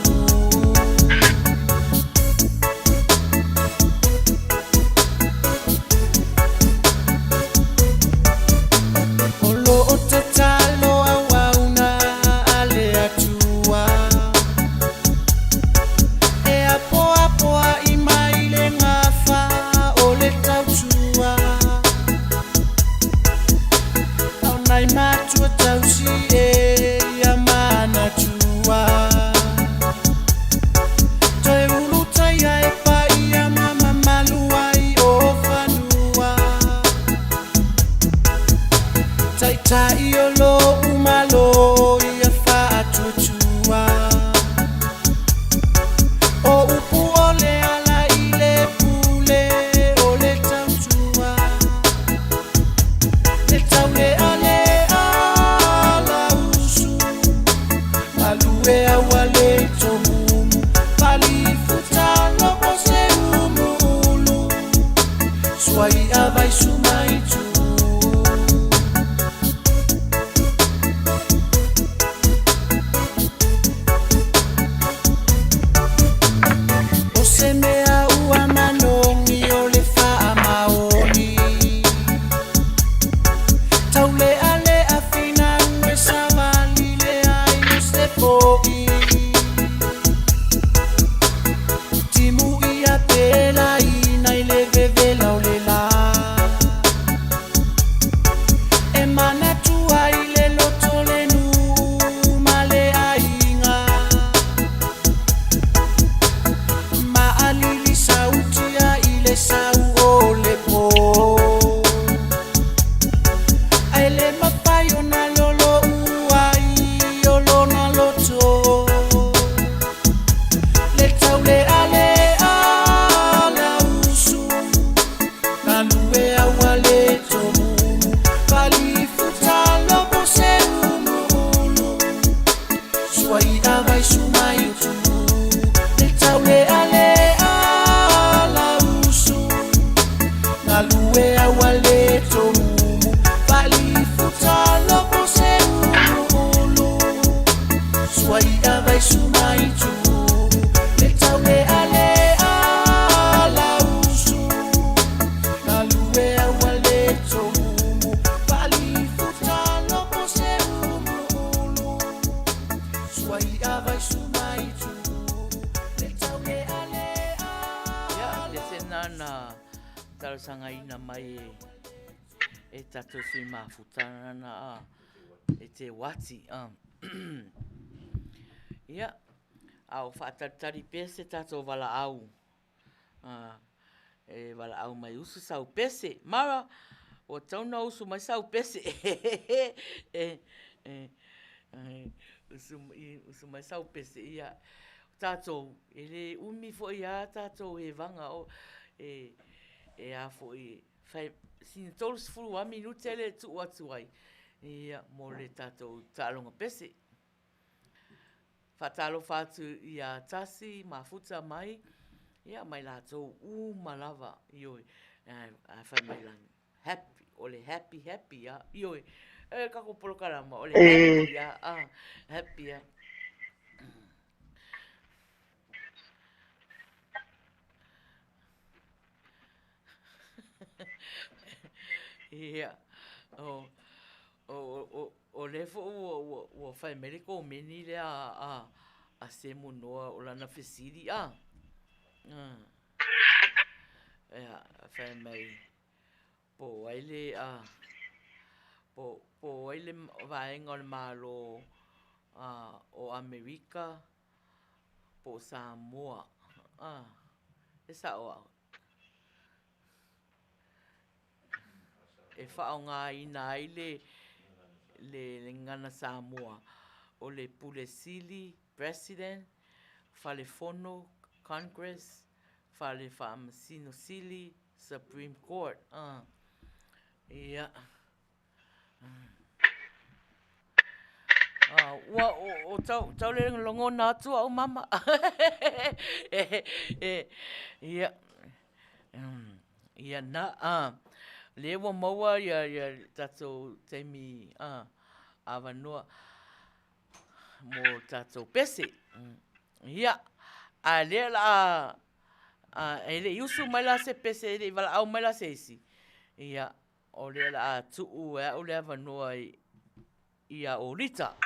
angaina mai e tatou sui mafutana na e te wati. Ia, au whaatatari pese tatou wala au. E wala au mai usu sau pese. Mara, o tauna usu mai sau pese. Usu mai sau pese ia. Tatou, ele umi fo ia tatou e vanga o e a fo i fai sin tolus fulu a minute ele tu atu ai. Ia mo le tatou talonga pese. Fatalo fatu ia tasi mafuta mai. Ia mai latou malava ioi. Fai mai lang happy, ole happy ia ioi. Kako polo karama ole happy ia happy ia. Ia. O le fo o fai mele ko meni le a se monoa o lana fesiri Ia, fai mai po aile po aile vaenga o le malo o Amerika po Samoa. Esa o e whaonga ina ai le ngana Samoa o le Pulesili President, Falefono Congress, Fale Whaamasino Sili Supreme Court. Ia. O tau le longo na atua o mama. Ia. Ia na le wa maua ia tatou teimi avanua mo tatou pese. Ia. A le la ele yusu mai la se pese ele vala au mai la se isi. Ia. O le la tuu o le avanua ia Olitta.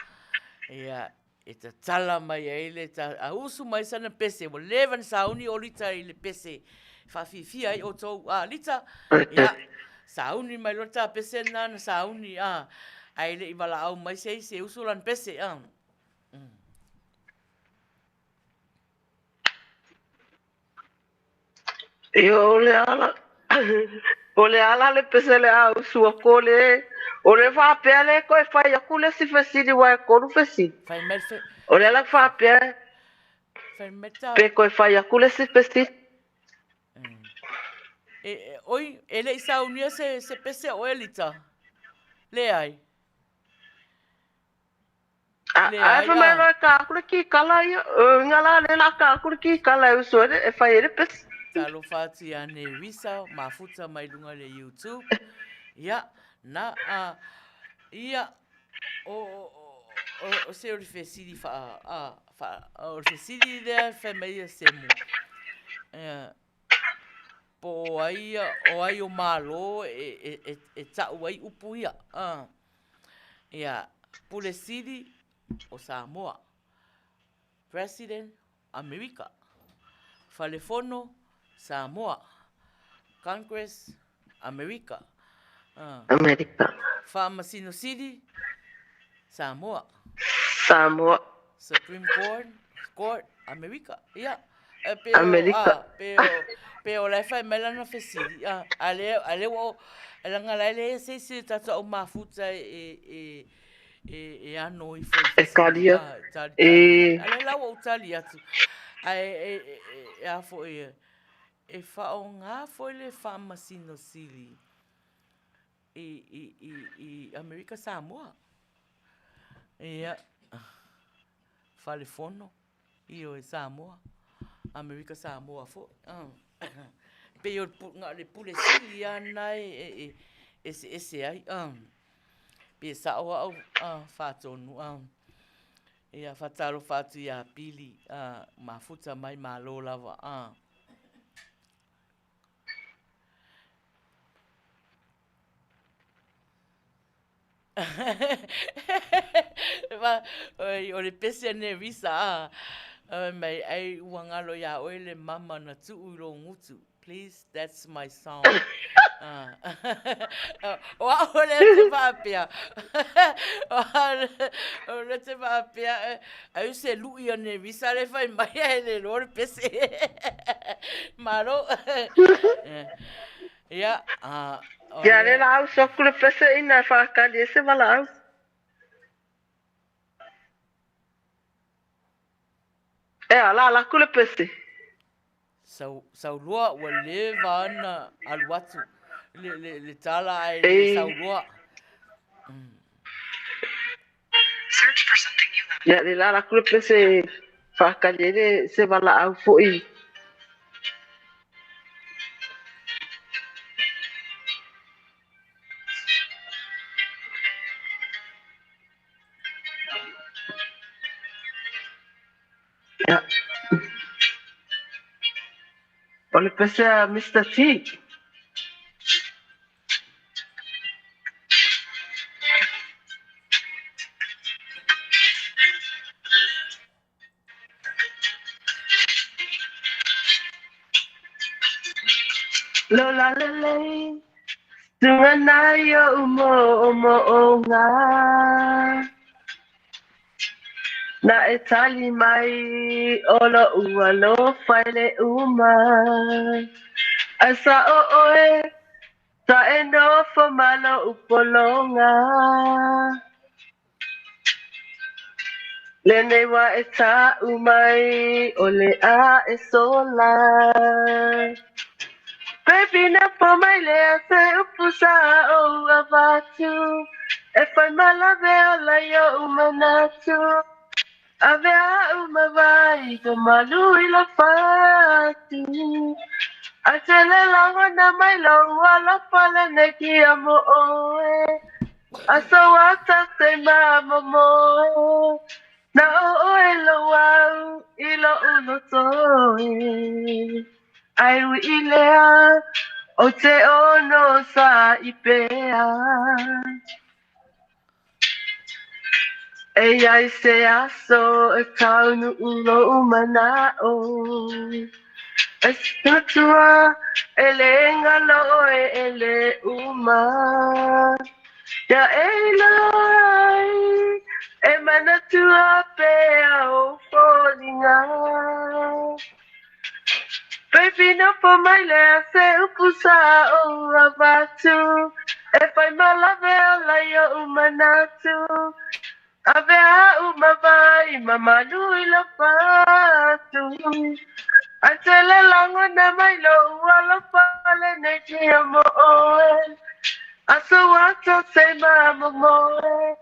Ia. E ta tala mai ele a usu mai sana pese. Mo levan sauni Olitta ile pese. Fafifia ai o tau Olitta. Ia. Sauni mai lota pese na sauni aile i wala au mai se usulan pese Yo ole ala le pese le au sua kole ole fa pele ko fa ya kule si fesidi wa ko ru fesidi fai melfe ole la fa pe fai meta pe ko fa ya kule si fesidi oi ele sauni se pese o Olitta le ai a fa mai lo ka kule ki kala ya ngala le la ka kule ki kala u so e fa ele pese talo fati ane risa mafuta mai lunga le YouTube ia na ia o se o fesidi o fesidi de família semu po ai o malo e tau ai upu ia ia Pulesili o Samoa President America Falefono Samoa Congress America America Whaamasino City Samoa Supreme Court America ia America Pero la fai melana fesili ale o langa le se tata o mafuta e ano I foi Calia ale la o Italia tu a foi e fa onga foi le fama sino sili e America Samoa ia Falefono io e Samoa America Samoa fo pe o le Pulesili ana ese ai pe sa o fatonu ia fatalo fatu ia pili mafuta mai malo lava o le pese ne visa mai ai wangalo ya oile mama na tu ulo ngutu please that's my song Wa ole te papia. Ole te papia. Ai se lui ne visa le fai mai ele lor pese. Maro. Ya, Ya le la so kule pese ina fa ka de se vala. Ala la kule pese. Sau lua wa le vana al watu. Le tala ai le sau lua. Search for something you love. Ya le la kule pese fa ka de se vala au foi. Ya. Ole pese a Mr. T. Lola lele, tungana yo umo onga. Na etali mai olo ua lo faile uma. Asa o oe, ta e no fo malo upolonga. Lene wa e ta umai, ole a e sola. Baby na po mai lea se upusa o avatu. E fai malave o la yo umanatu. Ave a umavai to malu ila fatu. A tele lango na mai longa la pala neki amo oe. A so wata se mama moe. Na o oe lo wau ilo uno toe. Ai ui ilea o te ono sa ipea. E ai se aso e taunu ulo umana o. E statua e lenga lo e ele uma. Ya e lai e manatua pea o folinga. Baby no po mai le se upusa o avatu. E fai malave o la yo umanatu. Ave a umavai mamanu ila fatu. Atele lango na mai lo wala pale ne ki amo oe. Aso wato se mama moe.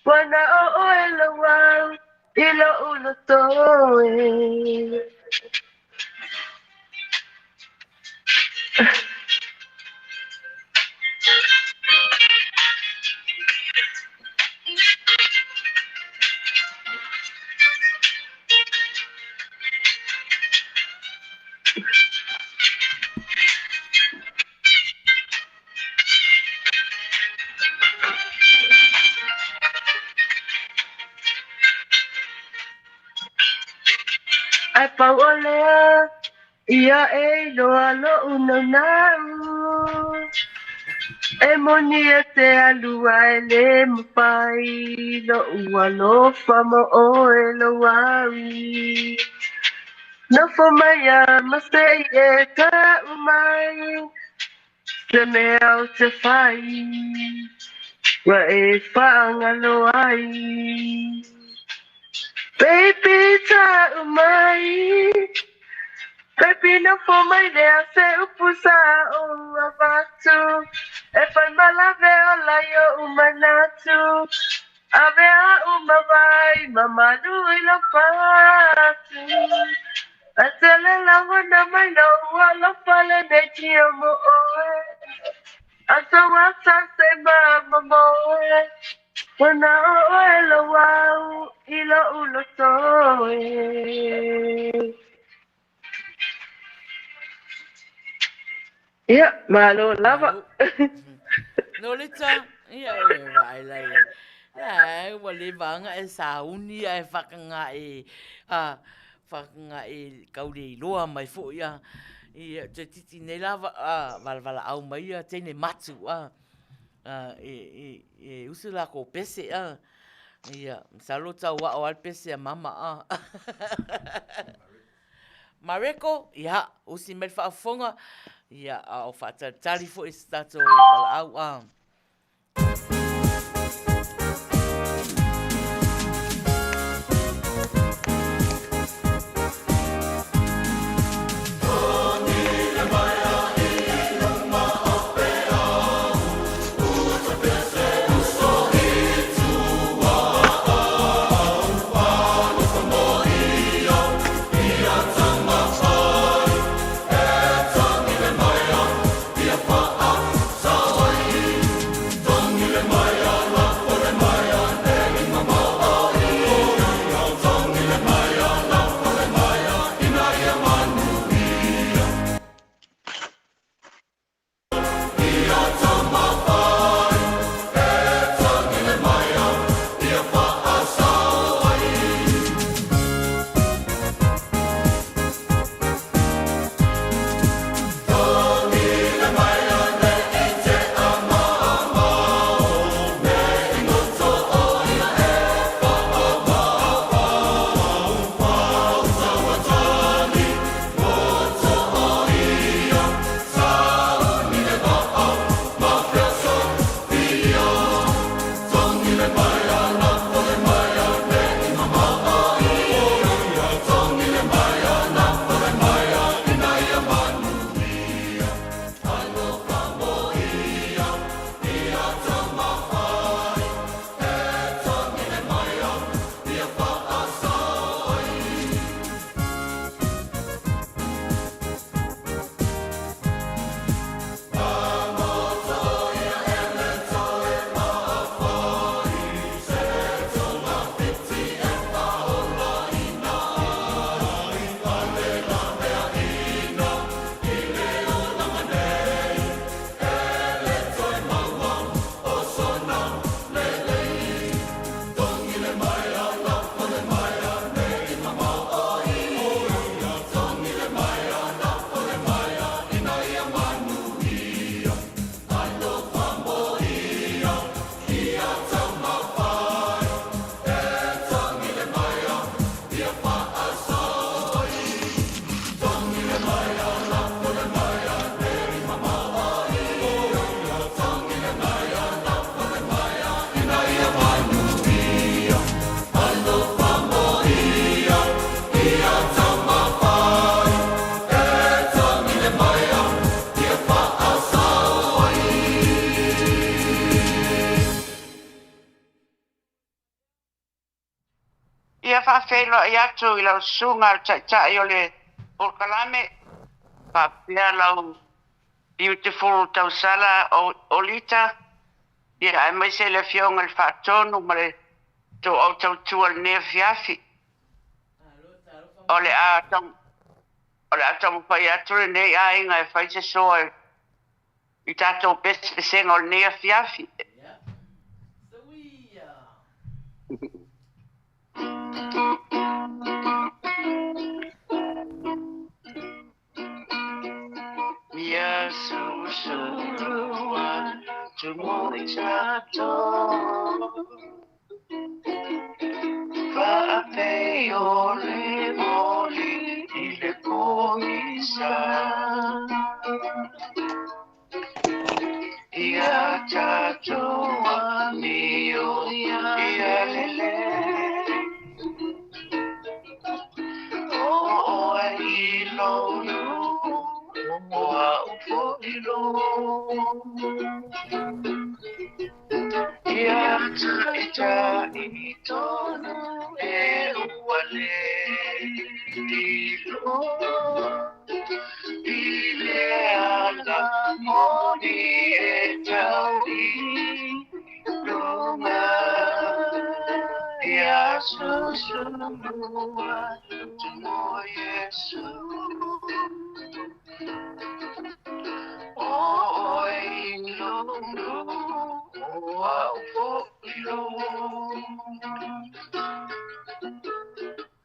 Wana o oe lo wau ilo ulo toe. Ai pau olea, ia e loa lo uno nau. E moni e te alua e le mapai, lo ua lo famo o e lo wawi. No fo mai a mase e ka umai, se me au te fai, wa e whaangalo ai. Baby ta umai, baby no for my lea se upusa o avatu. E fai malave o la yo umanatu. Ave a umavai, mamanu ila patu. Atele lango na mai no wala pale ne ki amo oe. Asa wasa se mama moe. Wana oe lo wau ilo ulo toe. Ya, malo lava. No le ta. Ia vai lai. Ai, wa le vanga e sauni ai fakanga e fakanga e kauri loa mai fo ia. Ia te titi nei lava wala au mai tene matu e usu la ko pese ia salo tau wa o al pese mama Mareko ia usi mel fa fonga ia o fa tali fo stato wala au Ia whawhelo i atu I lau sunga tai o le polkalame. Pia lau beautiful tausala o Olitta. Ia ai mai se le fionga le whaatonu ma le tau au tau tua le nea fiafi. O le a tamu pai atu le nei a inga e whaise soa I tātou pese senga o le nea fiafi. Ia susurua tu moli tato Va'ape o le moli I le poisa Ia tatoa mio Ia lele O I love Wa ufoilo Ia ta I tonu e uale Ilo Ile ala moni e taui Lunga Ia susunua Tumo Yesu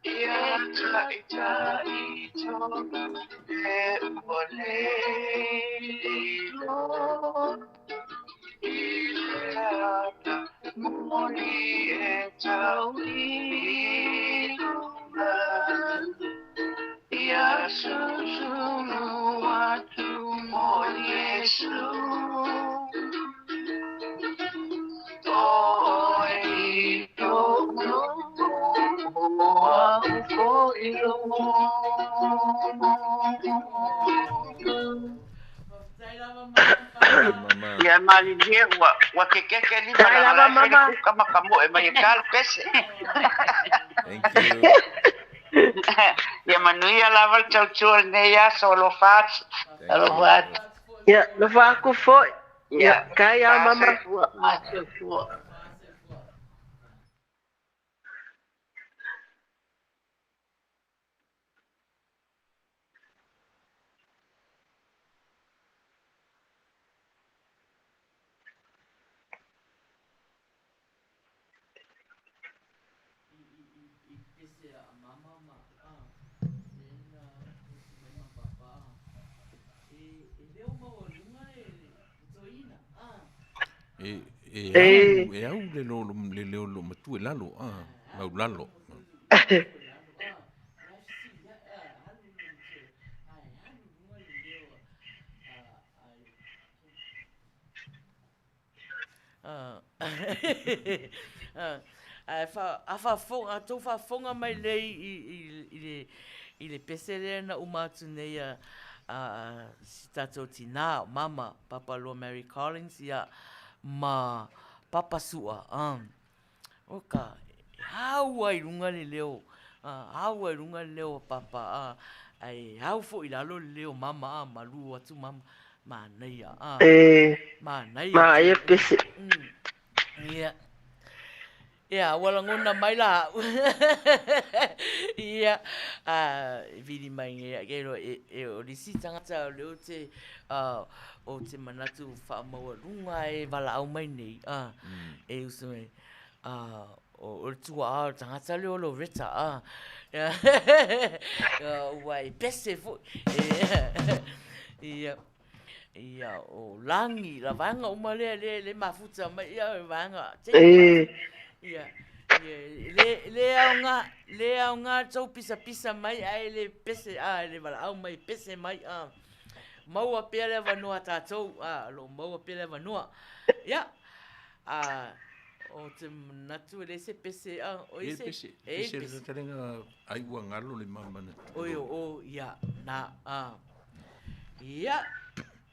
Ia leilo Ileata Moni e tau ilunga Ia susunu atu mo Yesu Oi tono au fo Ya mali dia wa keke ni bala mama kama kamu mai kal pes. Thank you. Ya Manuia laval chau ne ya solo fat. Solo fat. Ya, lo fa aku foi. Ya, kaya mama. E au le lo matu e lalo mau lalo. Fa fonga mai lei i le pesere na umatu nei si tatou tina mama papa lo Mary Collins ia ma papa sua oka hau ai runga le leo hau ai runga le leo papa ai hau fo i lalo leo mama malu atu mama Maina Maina Ma ia pese. Ia, wala ngona mai la. Ia, vini mai ngea, kero o risi tangata leo te, o te manatu whaamaua runga e wala au mai nei. E usame, o tua tangata leo lo reta. Wai pese fo. Ia. Ia, o langi, la vanga umalea le mafuta mai, ia vanga. Ia, le au ngā tau pisa mai, ai le pese, le wala au mai pese mai, maua pia le vanua tātou, lo maua pia le vanua. Ia, o te natu le se pese, o i se. Pese le tarenga ai ua ngalo le mamana. O, ia, ia,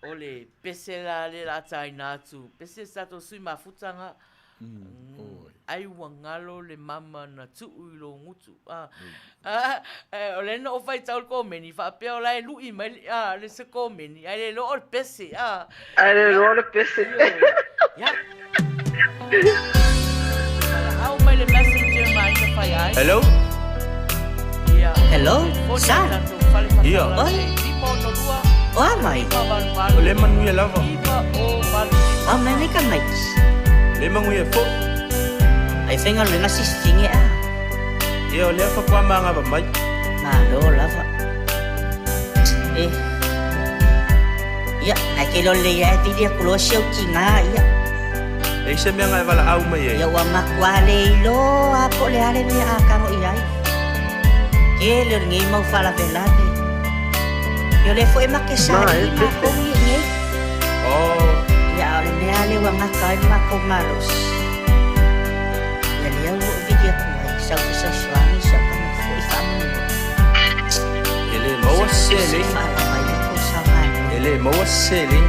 o le pese la le la tai nātu, pese sato sui mafutanga, ai wangalo le mama na tuu I lo ngutu. O le no fai tau ko meni, fa peo lai lui mai le se ko meni, ai le lo o pese. Ai le lo o pese. Ya. How mai le messenger mai na Faiai. Hello? Hello? Sa? Ia. Oa mai. O le Manuia lava. O mai ka mai. Le Manuia fo. Ai whenga luenga sisinge Ia o le fa kwa manga ba mai. Ma lo lava. Ia, ai ke lo le ia ti dia kulo siau ki nga ia. E se me nga e wala au mai e. Ia wa makwa le lo a po le ale me a ka mo ia. Ke le ngi mau fala velade. Yo le foi makesari ma ko ngi. Oh. Ia ole me ale wa makai ma ko maros. Ia le au video ko ai sa ko sa swami sa ko foi famu. Ele mau sele. Ele mau sele.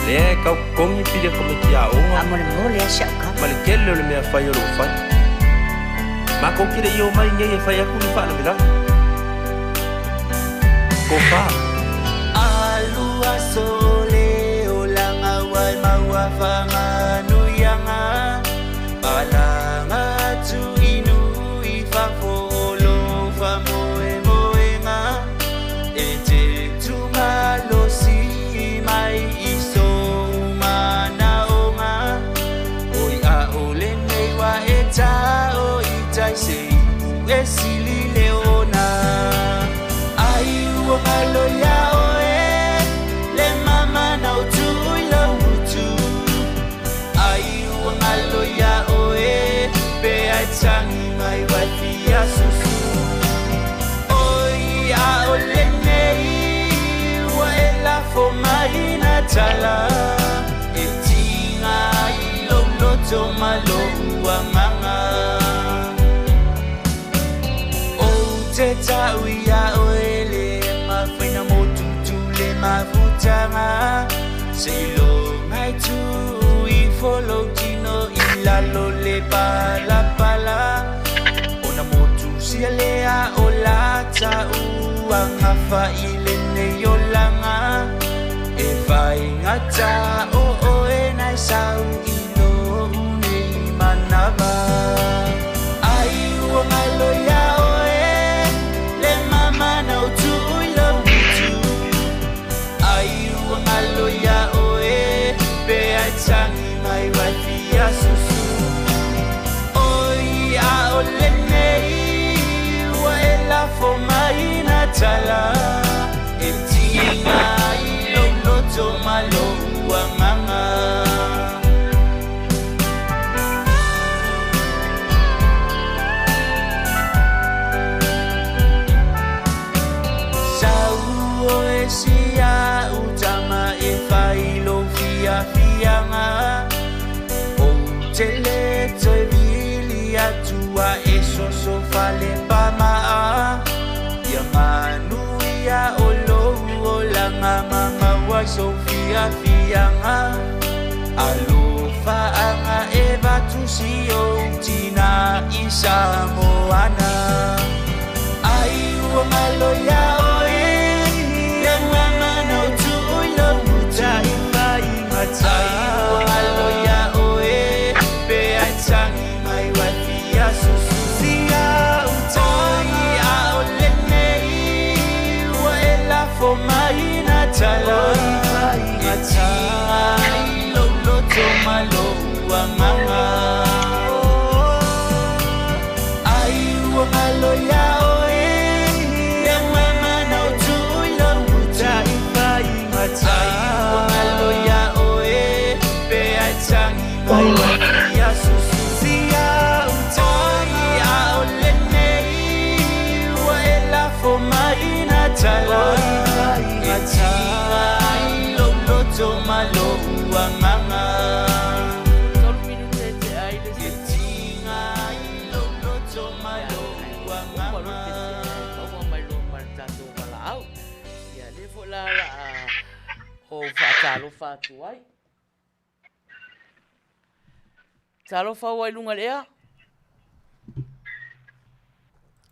Le ka kongi pide ko me kia o. Amore mo le sa ka. Ma le kele le me fa yo lo fa. Ma ko kire yo mai ngai fa ya ku ni fa le da. Kofa Alua sole ulang awal maua fanganuyanga Palanga tu inu ifa folo fa moe moenga Ete tu malosi mai iso umana onga Oi a ole nei wa eta o itai se esili leona Ai ua maloya tala e tinga I loto maluanganga o te tau ia oele mawhaina motutu le mawutanga se lo ngai tu I follow tino I lalo le pala pala ona motu sia lea o la tau anga whaile ne yolanga e vai ngata o e nai sau I lo uni manava ai ua malo ya o e le mama na utu I love you too ai ua malo ya o e pe ai tangi mai waifi a susu oi a o le nei ua e la fo mai na tala e tinga I loto malo uanganga sau o e sia utama e whailo fia fianga o te le toi vili atua e soso fale pamaa ia manuia o lou o langa mama wa sofia fianga alofa anga e batu si o tina isa moana ai ua malo ya oe ia mama no tu ilo muta I mai mata ua malo ya oe pe ai tangi mai wa fia susu sia utai a ole nei ua e la fo mai na tala ngata lo loto malo uanganga ai ua malo ya oe ia mama na utu ilo muta I mai ngata ua malo ya oe pe ai tangi mai wa fia susu sia utai a ole nei ua e la fo mai na tala ngata lo loto malo uanganga Tolu minute te ai le e tinga I lo loto malo uanganga Kaua mai lo martato wala au. Ia le fo la o whaatalo whātu ai. Talo whau ai lunga lea?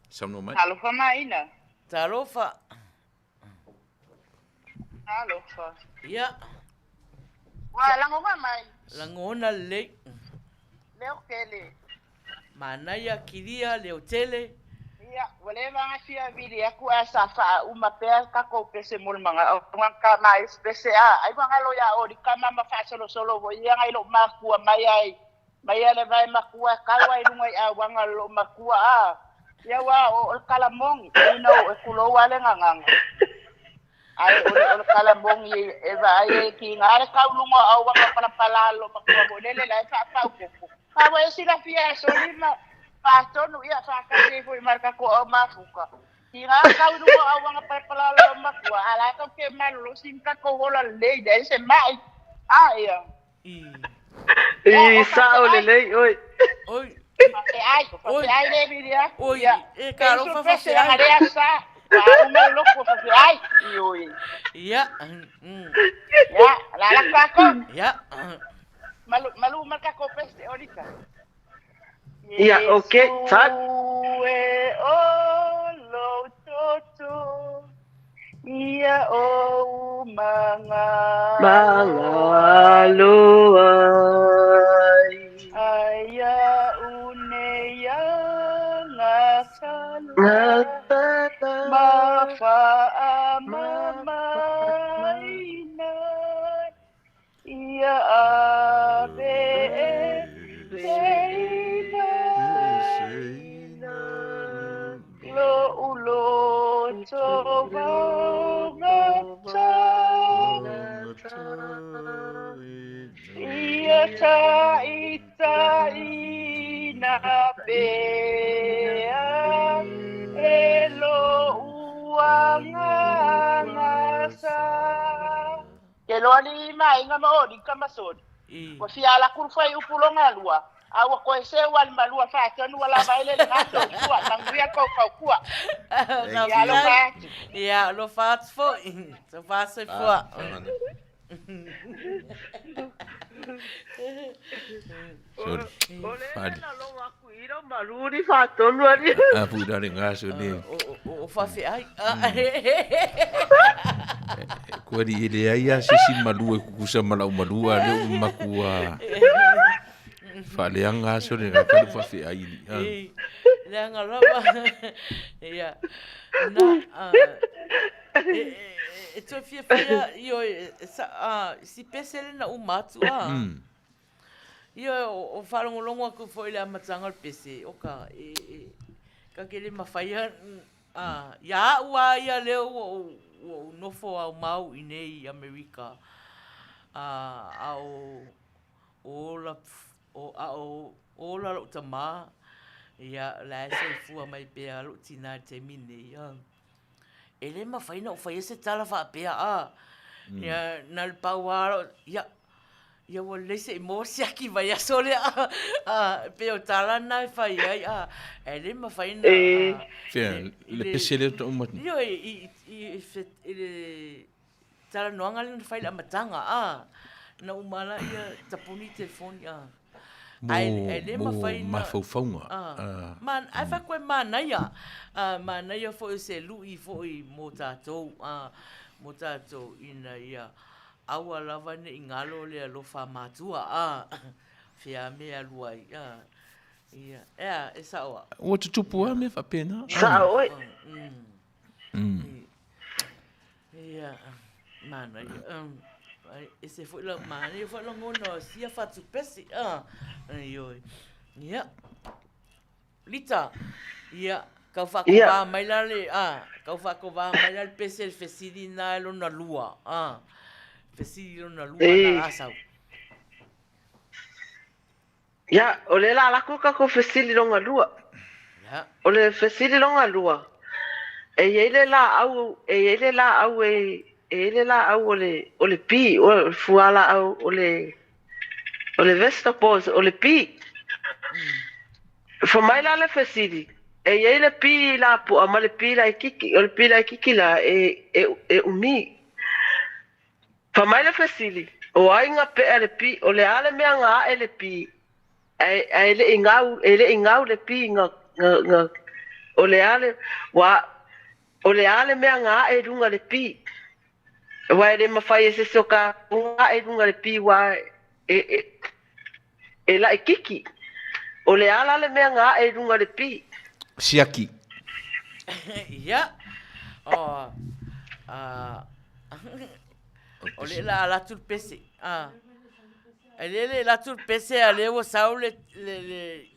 Sauno mai. Alofa Maina. Talo wha. Alofa. Ia, Wa lango mai. langona le. Leo kele. Manuia kiria leo tele. Ia, wale vanga sia vili aku asa fa uma pea ka ko pese mul manga o ka mai pese a ai vanga lo ya o di kama ma fa solo vo ia ngai lo makua mai ai mai ale vai makua kalwa I lungai a wanga lo makua a ia wa o kalamong ino e kulo wale ngangang ai o kalamong e vai ki ngare ka lungo a wanga para palalo makua bolele la fa fa ko ka wa sila fia solima Pastono ia whakase fo I marka ko o mafuka. Tira kau rungo awanga parpalalo o makua. Ala kau ke malu simka ko hola lei dai se mai. Ia. Sao le lei, oi. Oi. Fai le vidia. Oi, e caro fa fa. Area sa. Wa uma loko fa fai. Oi. Ia. Ya, la kako. Ia. Malu marka ko peste Olitta. Ia, okay, sat. O lo toto. Ia o Mga luay. Aya uneya ngasala. Mafa amamaina. Ia abe lo ulo tova ngata ia ta ita ina bea elo uanga ngasa ke loa ni mai nga mo di kamasod. Wa fia la kur fai upulonga lua. Awa ko se wal malua fa tonu wala baile le ngato kuwa tanguia ko kuwa. Ya lo fa. Ja, lo fa fo. So fa se fo. Fadi. Iro maluri fa tonu ali. Puda de ngaso ni. O fa Faiai. Ko di ile ia sisi malue kukusa malau malua le makua. Fale yang ngaso ni ngaka fa Faiai ni. Le ngaloba. Ja. Na to fia io si pesele na umatu io o falongolongo ku foi le matanga pese o ka ka kele mafaia ya ua ia le o no fo au mau inei America au ola lo tama ia la se fu mai pe lo tina termine ele mafaina o fai se tala fa pe ya nal pawaro ya o le se mo se aki vai a sole pe o tala na fai ele mafaina le pesele to mo yo ele tala no ngal fai la matanga na umala ia tapuni telefone ele mafaina mafaufaunga man ai fa koe Manuia Manuia fo se lui fo I mo tatou ina ia aua lava ne ingalo le alofa matua fia me alua ia e sawa o tutupu me fa pena Sawa ia Manuia ese foi la Manuia foi la ngono sia fatu pesi yo ia Olitta ia kau fa ko mai la le kau fa ko va mai la pesi fesidi na lo na lua fesidi lo na lua na asau ya ole la ko ka ko fesidi lo na lua ya ole fesidi lo na lua ele la au ele la au ole pi o fuala au ole vesta pos ole pi fo mai la le fesidi ele pi la po amale pi la kiki ole pi la kiki la umi fo mai le fesidi o ai nga pe ele pi ole ale me nga ele pi ele ingau le pi nga ole ale me nga runga le pi wa ele mafai se soka nga runga le pi wa la kiki ole ala le me nga runga le pi siaki ya ole la tu pese ele la tu pese ale wo saule le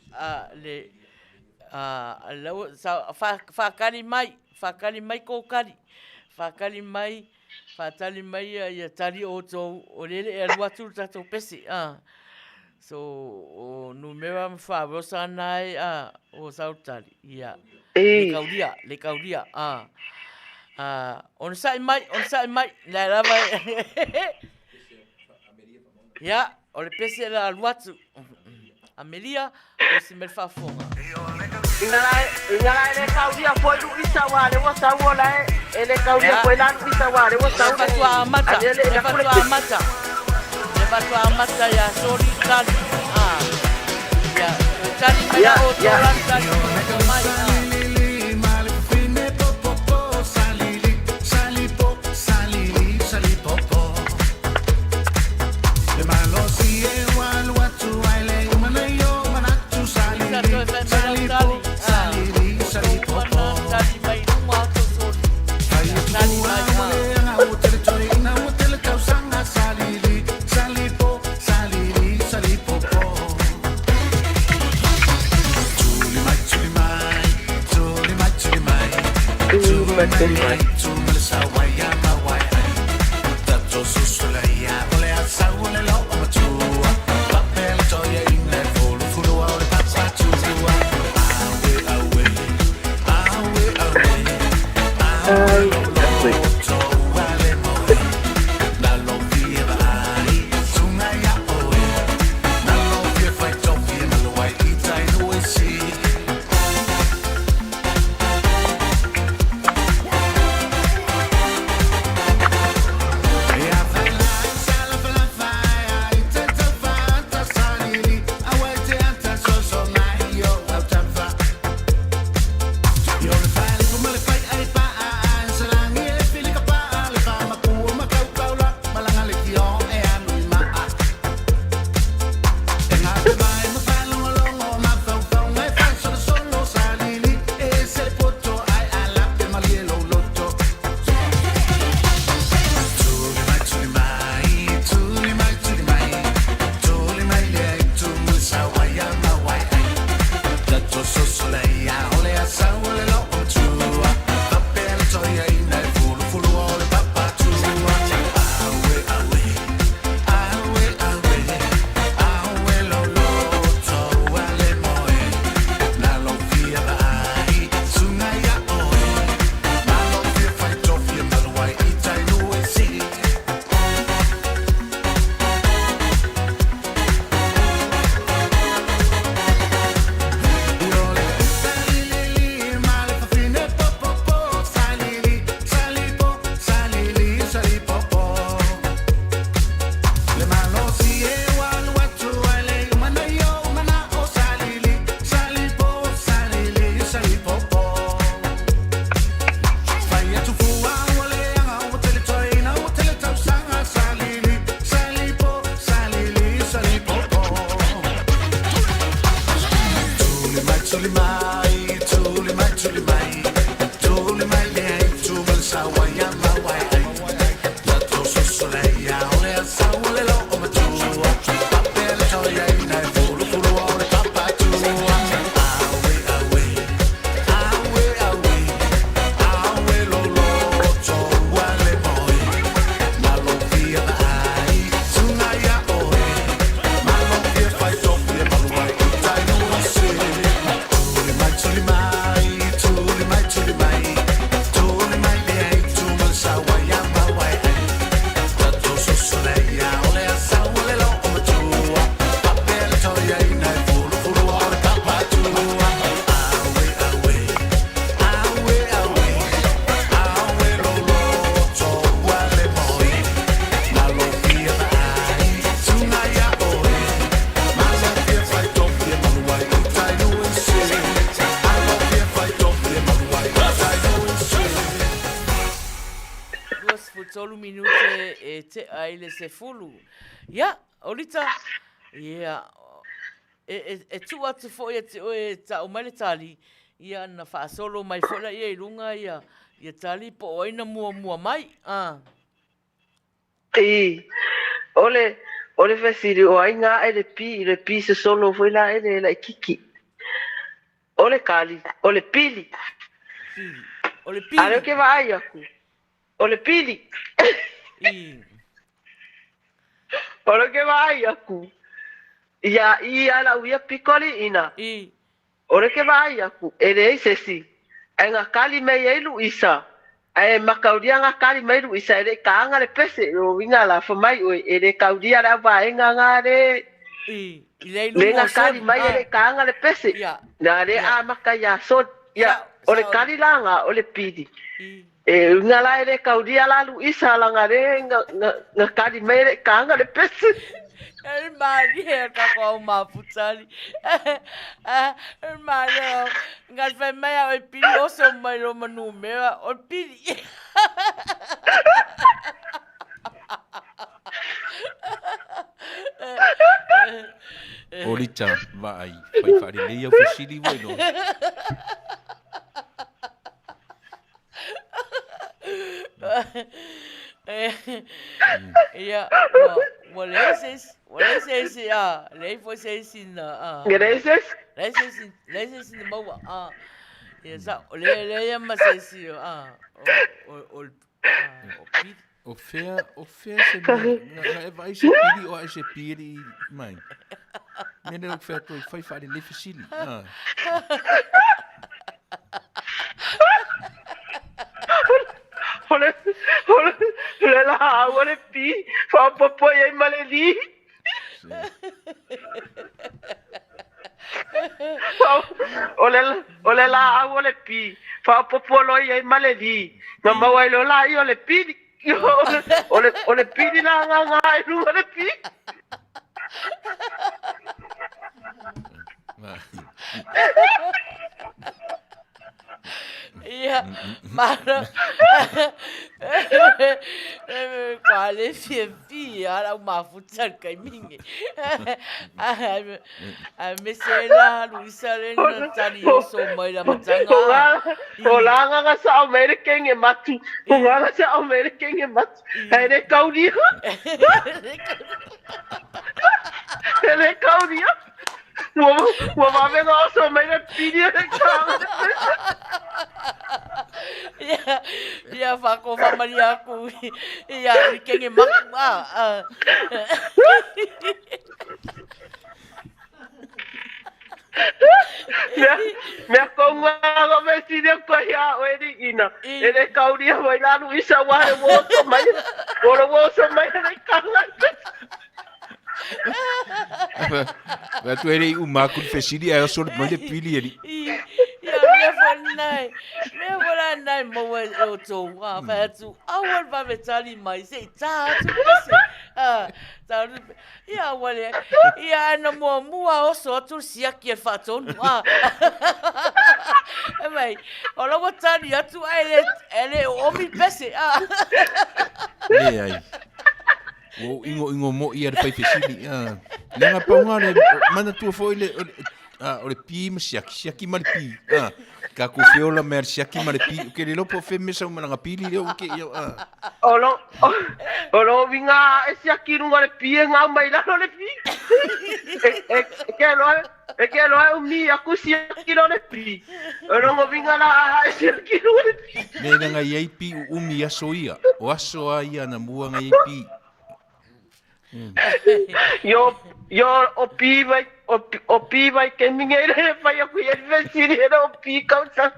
fa kali mai ko kali fa kali mai fa tali mai ya tali oto ole le alwa tu tato pese so no me va fa rosa nai o sautali ya le kaudia on sai mai la lava ya o le pese la alwatu Amelia o si me fa fonga ingala ele kaudia foi Luisa wale wa sawola ele kaudia foi la Luisa wale wa sawola fatua mata ya soli tali ya tali ya o tali mai te ai le se fulu. Ia, Olitta, ia, tu atu fo ia te oe ta o mai le tali, ia na whaasolo mai fola ia I runga ia tali po oina mua mai. Ole fesiri o ai ngā e le pi se solo foi la e la kiki. Ole kali, ole pili. Ole pili. Ale ke vai aku. Ole pili. Ole ke vai aku. Ia la uia pikoli ina. Ole ke vai aku. Ele sesi. Nga kali me elu isa. Makaudia nga kali me elu isa ele kaanga le pese o winga la famai o ele kaudia la vai nga re. Le nga kali mai ele kaanga le pese. Na le a makaya so ya ole kali langa ole pidi. Nga la ele kaudia la lu isa la nga re nga kali me ele kaanga le pese. El Maria ka uma putali. El Maria ngal fai mai o pili oso mai lo manu mea o pili. Olitta, vai fare lei o fusili voi no. Ja, wat is het? Ja, leef voor ze in lees in de mouwen. Ja, zo, lees maar ze in O fer se vai se pili o se pili mai. Mene o fer to fai fare le fusili. Ole la ole pi fa popo e maledi. Ole la ole pi fa popo lo e maledi. Mama wa lo la ole pi. Ole pi la nga ole pi. Ja, maar quale fia la uma futsal kai mingi. Me sela Luisa Lena tani so mai la matanga. Ola nga sa American e matu. Nga sa American e matu. Ele kaudia. Ele kaudia. Wo va so mai la pidia de Ja, vako van Maria ku. Ja, ik ken je mak. Me konga ga me sine ko ya o ina. Ele kaudia vai lá no isa wa wo so mai. Wo so mai le kanga. Vai tu ele o maco de fechiri é só de pili ali. Me vola nai mo o to wa fa tu awal va vetali mai se ta tu se ta ya wale ya no mo mua o so tu sia ki fa to wa mai o lo tani atu ele o mi pese ai o ingo mo ia de fechiri Lenga paunga mana tu foi le o pi siaki mal pi ka ko feola mer siaki mal pi ke le lopo fe mesa uma pili le o ke olo vinga siaki runga le pi nga mai la le pi ke lo mi aku siaki le pi olo vinga la siaki runga le pi le nga ye pi umi asoia o aso ia na mua nga ye pi Yo o pi vai ke mingere vai aku ye vesiri o pi causa.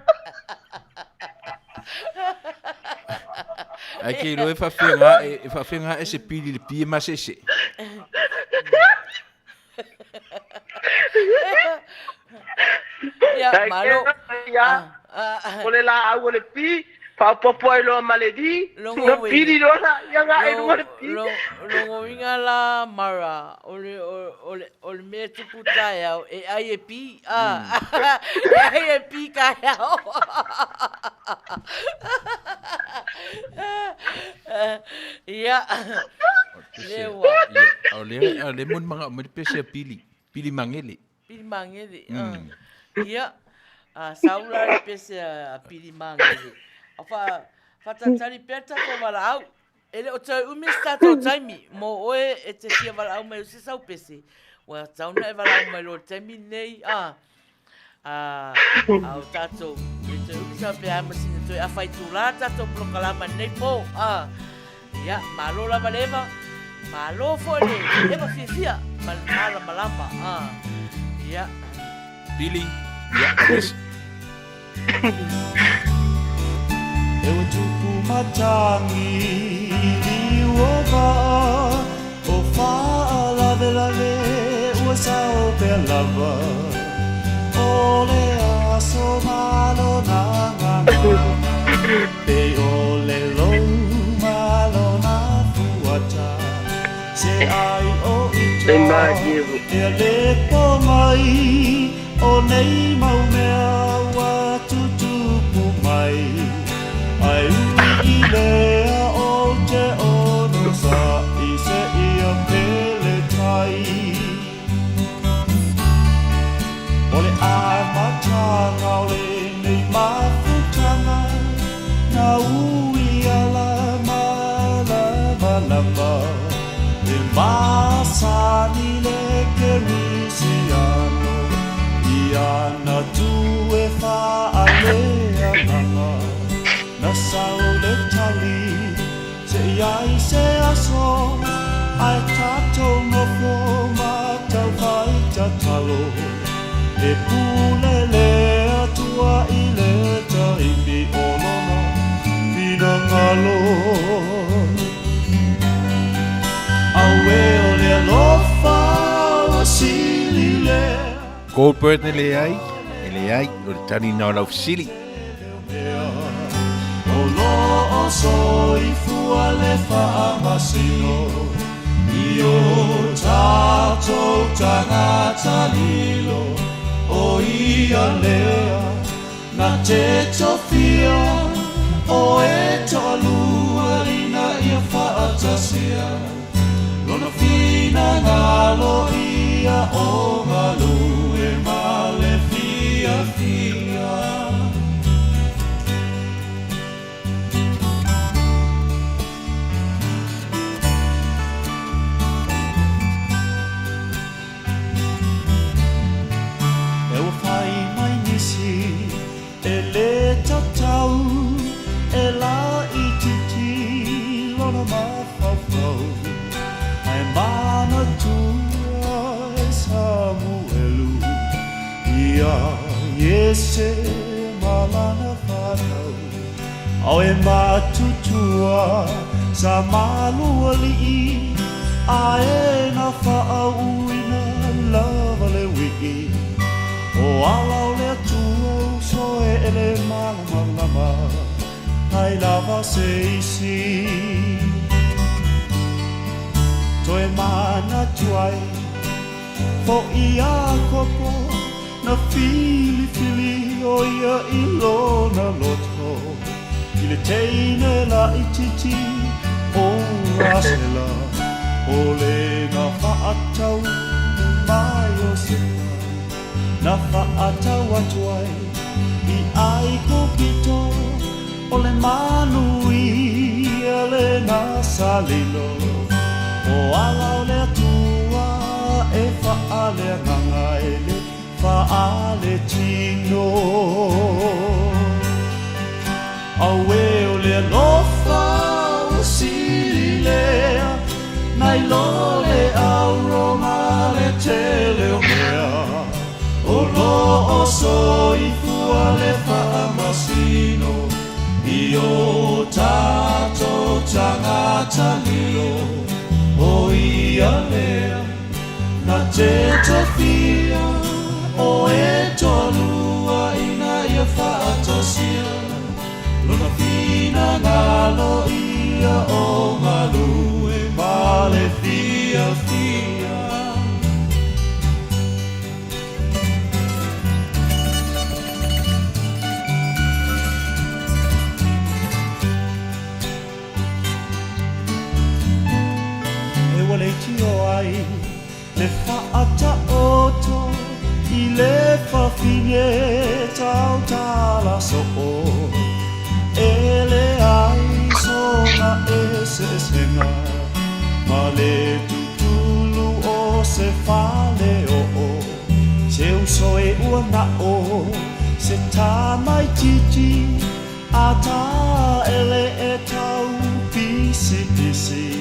Aqui lo fa fenga esse pili de pi mas esse. Ya malo. Ya. Ole la ole pi Papopo ai loa maledi. Nga piri loa ia nga e lua piri. Longo inga la mara. Ole mea tupu tai au. E ai e pi. E ai e pi kai au. Ia. Lewa. Le mon manga mo pese pili. Pili mangele. Pili mangele. Ia. Saula pese pili mangele. Afa fatatari peta ko wala au. Ele o tai umista to taimi mo oe e te sia wala au mai se sau pese. Wa tauna e wala au mai lo taimi nei au tato e te umista pe amasina to a fai tu la tato prokalama nei po ya malo la valeva malo fole e ba fia mala malapa ya Billy ya yes. Eu tupu matangi liuoga o faa lave lave ua sao pe lava o le aso malo na nganga pe o le lou malo na fuata se ai o ito e le po mai o nei mau mea wa tutupu mai ai i lea o te ono sa i se ia pele tai o le ai matanga o le nei mafutanga na ui ala malama le masani le kerisiano i ana tu e fa alea nanga na saule tali se iai se aso ai tato no foma tau vai tatalo e pulele atua i le taimi olono pina ngalo awe o le alofa o sili le Goldberg le ai o tani na lau sili so i fua le whaamasino i o tātou tangata lilo o ia lea na te tofia o e tolua ina ia whaatasia lona fina ngalo ia o ngalu e male fia fia Tau e la i titi lona mawhawhau ai mana tua e Samuelu ia Iese malana whanau au e matutua sa malua li'i a e na whaauina lava le wiki o alau le atua so e le malama ai lava se isi to e mana tuai fo ia kopo na fili o ia ilona loto i le teine la ititi o rasela o le na whaatau mai o sepa na whaatau atuai i ai kopito o le Manuia le nasalilo o alau le atua e whaale nganga e le whaale tino aue o le alofa o sili lea nai lo le auroma le tele o mea o lo o so i fua le whaamasino i o tato tangata lilo o ia lea na te tofia o e tolua ina ia whaatosia lona fia male fia fia. E wale tio ai le whaata oto I le whawhine tau tala so o E le ai sona e se senga Ma le tutulu o se whale o o Se uso e ua na o Se tā mai titi A tā ele e tau pisi pisi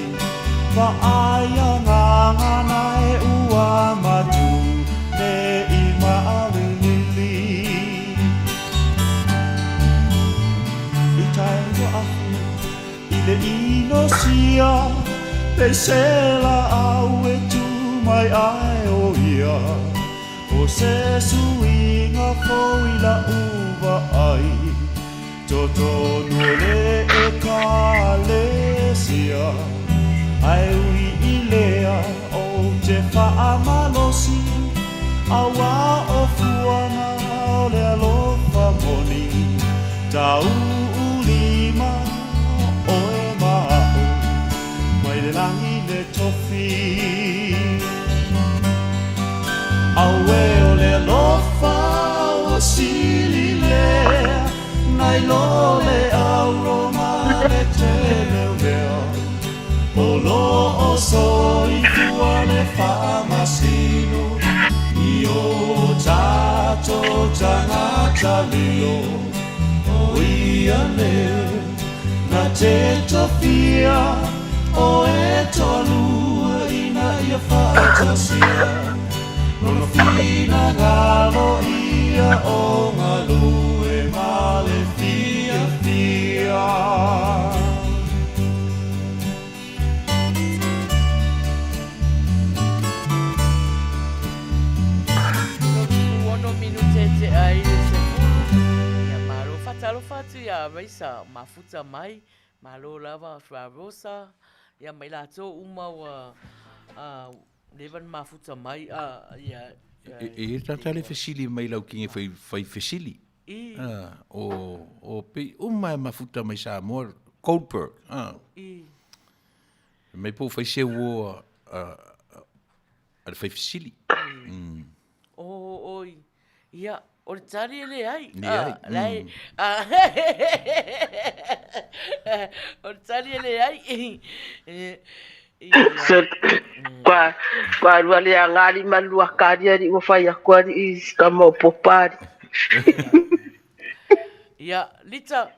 Wa aia ngā ngana e ua matu Ne I maalili I tai wa ahu I le ino sia Pe sela au e tu mai ai o ia O se suinga foila uva ai Toto nuole e ka lesia Ai ui I lea o te whaamalosi Awa o fuana o le alofa moni Tau ulima o e mao Mai le langi le tofi Awe o le alofa o sili lea Nai lo le auroma le te leo leo O lo o so I fuane whamasino I o tato tangata lilo O ia leo Na te tofia O e tolua Ina ia whaatosia Nono fina ngalo ia O ngalu e male fia fia Minute ai le se ia malo fatalo fatu ia raisa mafuta mai malo lava rosa ia mai la to uma wa levan mafuta mai ia E tata le fesili mai lau kinge fai fesili. O pe uma mafuta mai sa mor Goldberg. Mai po fai se wo al fai fesili. Oi. Ia, o le tari ele ai. Lai. O le tari ele ai. Kwa rua le angari malua karia ri wafai akwari I skama popari. Ia, lita.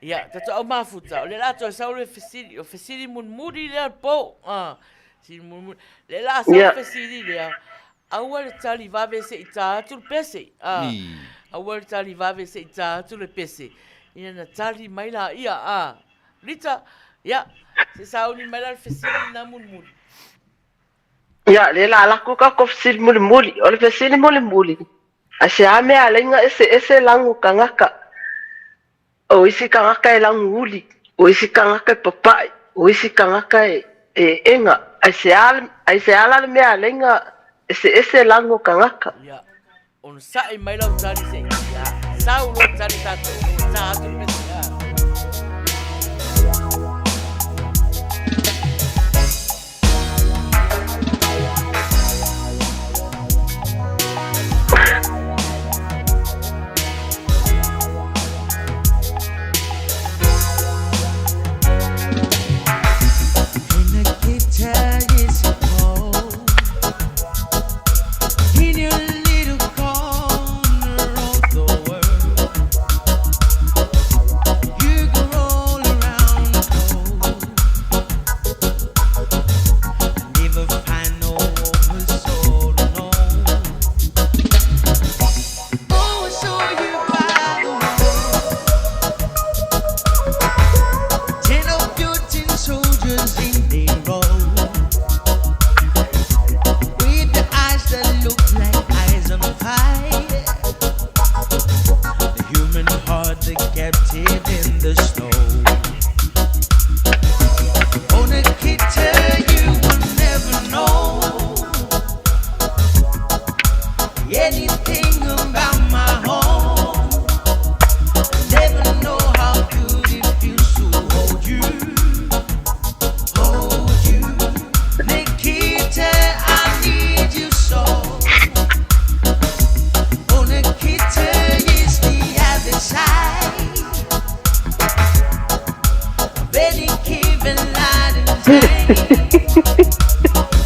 Ia, tato au mafuta. O le lato e sau le fesiri. O fesiri mun muri lea po. Fesiri mun muri. Le la sau fesiri lea. Aua le tali vave se I tātu le pese. Aua le tali vave se I tātu le pese. Ia na tali mai la ia. Rita, ia, se sauni mai la le fesiri na mulmuli. Ia, le la lako ka ko fesiri mulmuli. O le fesiri mulmuli. A se ame alenga ese langu kangaka. O isi kangaka e langu uli. O isi kangaka e papai. O isi kangaka e enga. A se ala le mea alenga ese lango kangaka. Ya. On sa mai lau tali se. Ya. Sa ulo tali tato. Sa atu me se.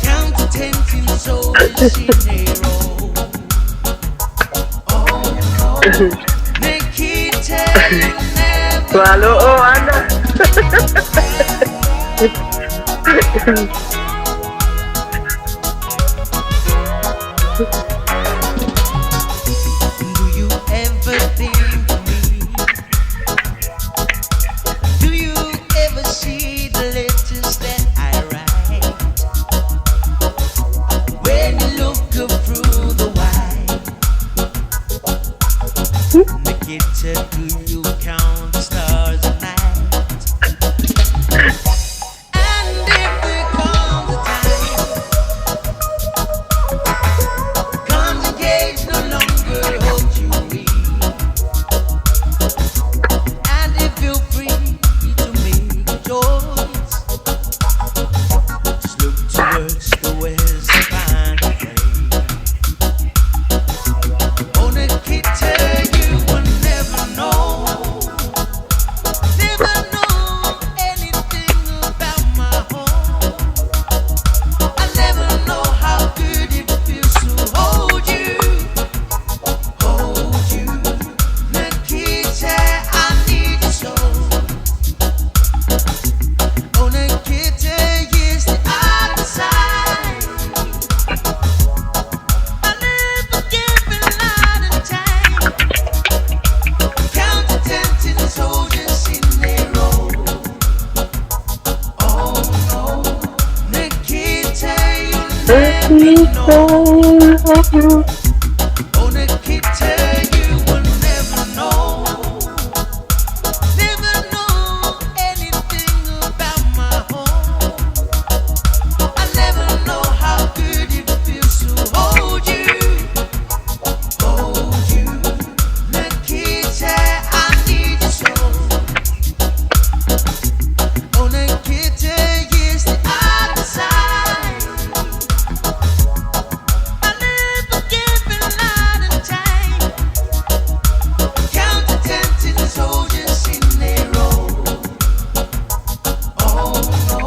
Count to 10 till soldiers in a row. Oh no, Nikita, you never Malo know. o ana. Do you ever think of me? Do you ever see the letters that I write? When you look up through the wire, Nikita, do you count the stars at night? And if there comes a time, comes a cage no longer holds you weak, and if you're free to make a choice, just look towards the west and find a place. Oh, Nikita, you will never know anything about my home. I never know how good it feels to hold you, Nikita. I need you so. Oh, Nikita, yes, the other side. I never give a lot of time. Count to 10 till the soldiers in their row. Oh no, Nikita, you'll never know. Oh, Nikita, you will never know. Never know anything about my home. I never know how good it feels to hold you, Nikita. I need you so. Oh, Nikita, yes, the other side. I never give a lot of time. Count to 10 till the soldiers in their row. Oh no,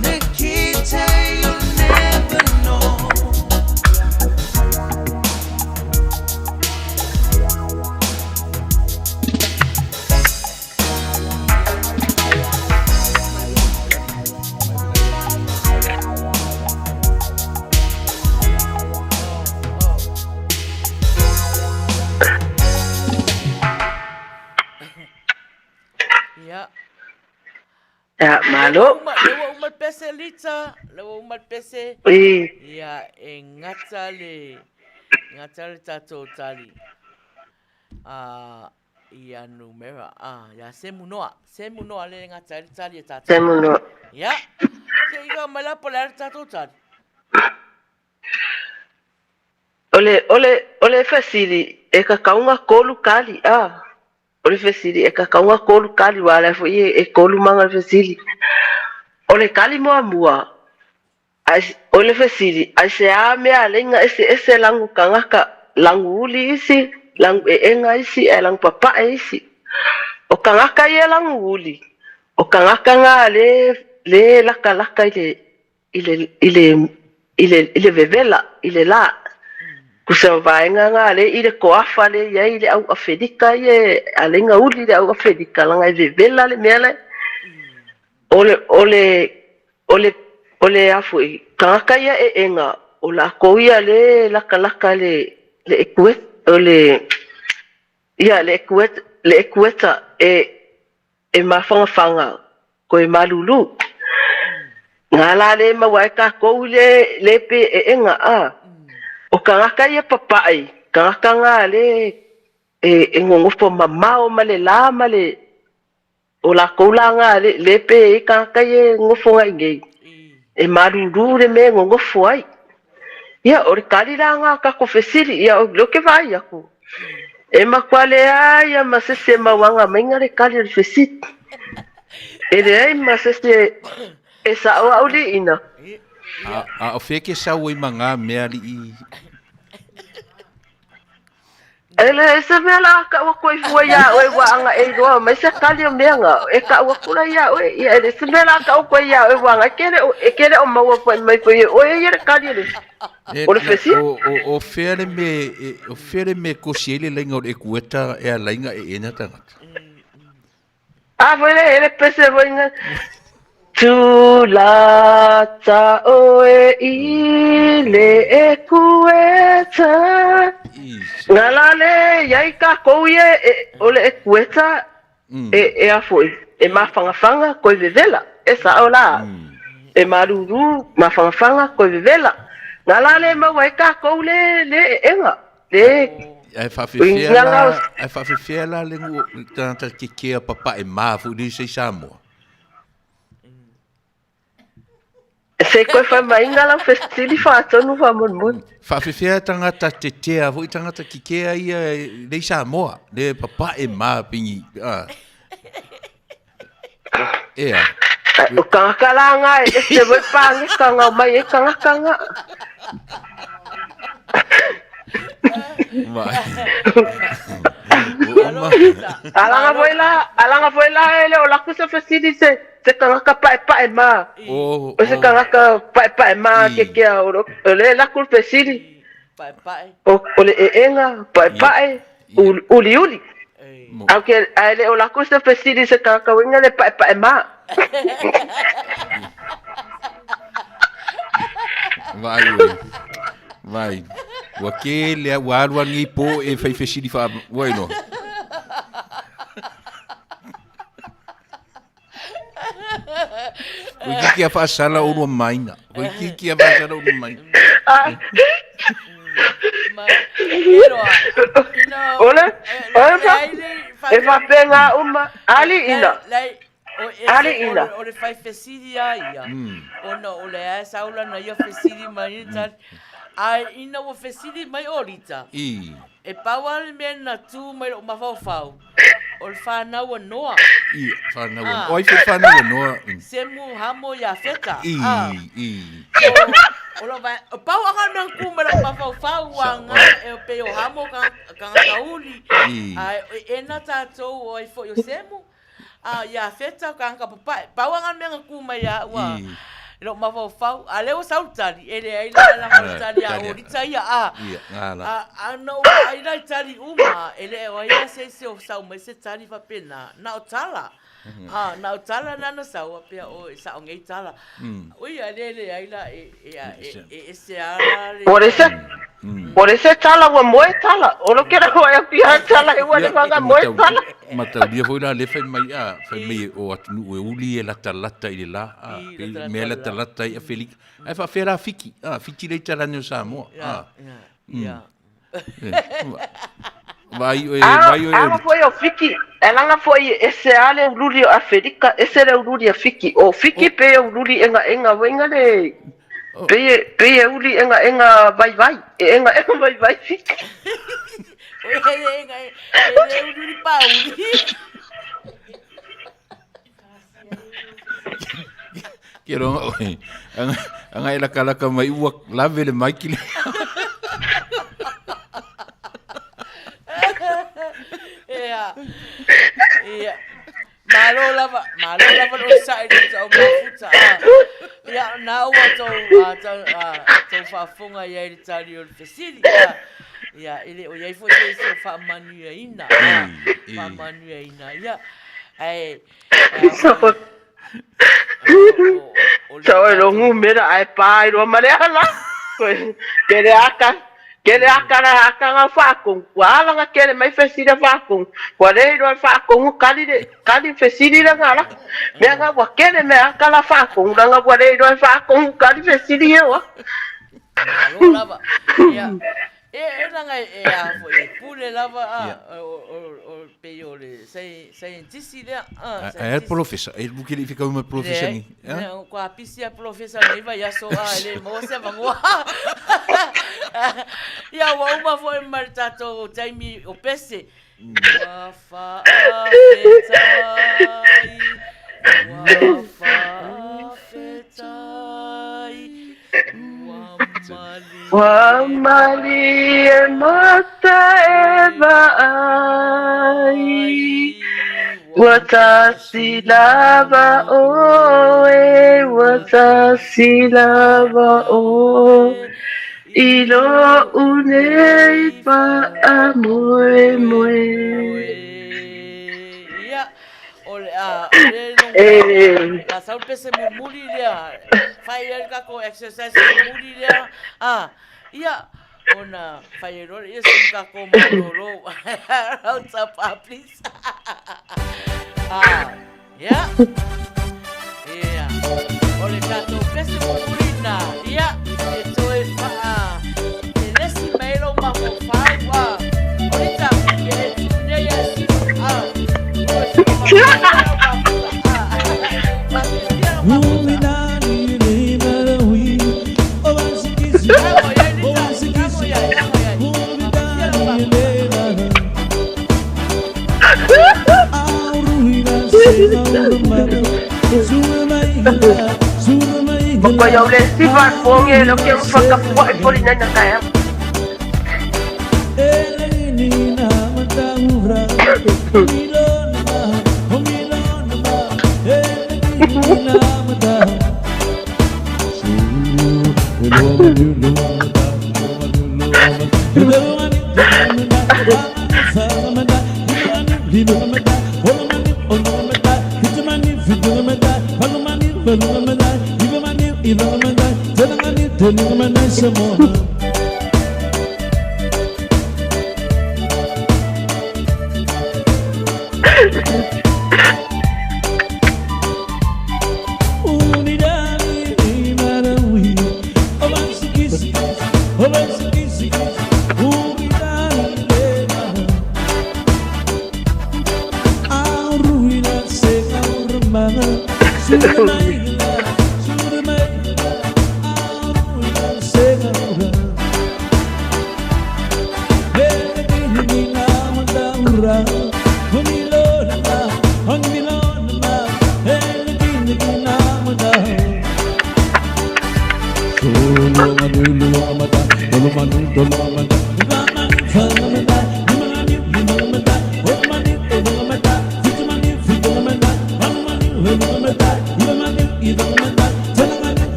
Nikita, you'll never know. Ya. Ya, malo. Lewa umat pese Olitta, lewa umat pese. I, Ya, ngata le tatou tali. Ia numera. Ya se munoa le ngata le tali e tatou. semuno. Ya. Se iga malapo le tatou tali. Ole fasili e ka kaunga kolu kali ole fasili e ka kaunga kolu kali wala fo e kolu manga fasili ole kali mua ole fasili ai se a me alenga ese langu kangaka langu uli isi langu enga isi langu papa isi o kangaka ye langu uli o kangaka nga le laka ile vevela ile la kusa vaenga nga le ile koafa le ya ile au afedika ye alenga uli le au afedika langa vevela le mele ole afu kangaka ya enga ola koia le laka le ekuet ole ya le ekueta e mafanga ko e malulu ngala le mawaika ko le pe enga o kangaka ia papai kangaka nga le e ngongofo mamao male la male o la koula nga le pe kangaka ia ngofo nga ngei e maruru le me ngongofo ai ia o kali la nga ka ko fesili ia o lo ke vai aku e makwale ai ma se mawanga menga le kali le fesili e le ai ma se e sa o auli ina o feke sa o manga mea li ele se me la ka wa koi fua ya o wa anga e do mai se kali o menga e ka wa kula ya o e ele se me la ka o koi ya o wa anga kere o maua foi mai foi o e ele kali ele o le fesi o fere me ko siele lenga o e kueta e a lenga e ena tanga a foi ele pese foi nga tu la ta o e ile e kueta ngalale yai ka ko ye ole e kueta e a foi e mafanga ko vivela esa ola e maruru mafanga ko vivela ngalale ma wai ka ko le enga le ai fa fiela le ngu tanta ke papa e ma fu di se samo se ko fa mai ngala festili fa tonu fa mon fa fiela tangata tetea fu tangata kikea ia le samo le papa e ma pingi o kalanga e se vai pangi kanga mai e kanga alanga foi lá ele o laku se festili se kanga ka pa ma o se kanga ka pa ma que o le laku festili o le enga pa uli aunque ele o laku se festili se kanga ka winga le pa ma vai wakele walwa ngi po e fai festili fa bueno Kiki fa sala o Maina. Kiki fa sala o Maina. Olha, e fa penga uma ali ina. Ali ina. O le fai fesidi ia. O no o le asa ula na ia fesidi mai ta. Ai ina o fesidi mai Olitta. E pawal me na tu mai o mafau. O le whanau noa. Whanau. Oi fe whanau noa. Semu hamo ia feta. O lo vai, o pau anga nang kumera mafau wanga e o pe o hamo kanga kauli. Ai ena tatou o i fo yo semu. Ia feta kanga papai. Pau anga menga kuma ia wa. Lo mafau a leo sautari ele ai la sautari a Olitta ia no ai la tali uma ele o ia se o sau mai se tali fa pena na o tala na o tala na no sau pe o sa ngai tala oi ele ai la e se ala por ese tala wa moe tala o lo que era o ia pia tala e wa nga moe tala mata dia foi la le fai mai o atunu e uli e la talata i la me la talata i Felix ai fa fera fiki fiki le tala no Samoa vai foi o fiki ela nga foi esse ale uli a Felica esse era uli a fiki o fiki pe o uli enga wenga le pe uli enga vai enga vai fiki ele uli pauli Kero anga ela kala ka mai ua lave le mai kile. Malo lava no sai de o mafuta. Ya na wa to fa funga ya ile tali o fesili. Ya ile o ya foi se fa Manuia ina. Fa Manuia ina. Ya ai Sao lo ngumera ai pai ro mareala. Kere aka nga whakong. Wala nga kere mai fesira whakong. Wale ro whakong kali fesira nga la. Mea nga wa kere me aka la whakong. Nga wale ro whakong kali fesira wa. Malo lava. Nga foi pule lava o peiole scientist le professor ele buke ele fica uma professor ni com a pisia professor nem vai só ele moça vangua ya uma foi martato time o pese fa fetai Wa mali e mata e vai. Watashi lava oe, watashi lava oe. Ilo une pa amoe moe. Ia, ole longa. La sau pese murmuri lea. Fai el kako exercise murmuri lea. Ia, ona fai error ia sin kako malolo. What's up, please? Ya. Iya. Ole tato pese murmurina. Ia, itu Elesi mailo mafofau. Olitta, ele tunde ya si. Pokoknya udah sifat pokoknya lo yang pakai buat polina nak kaya.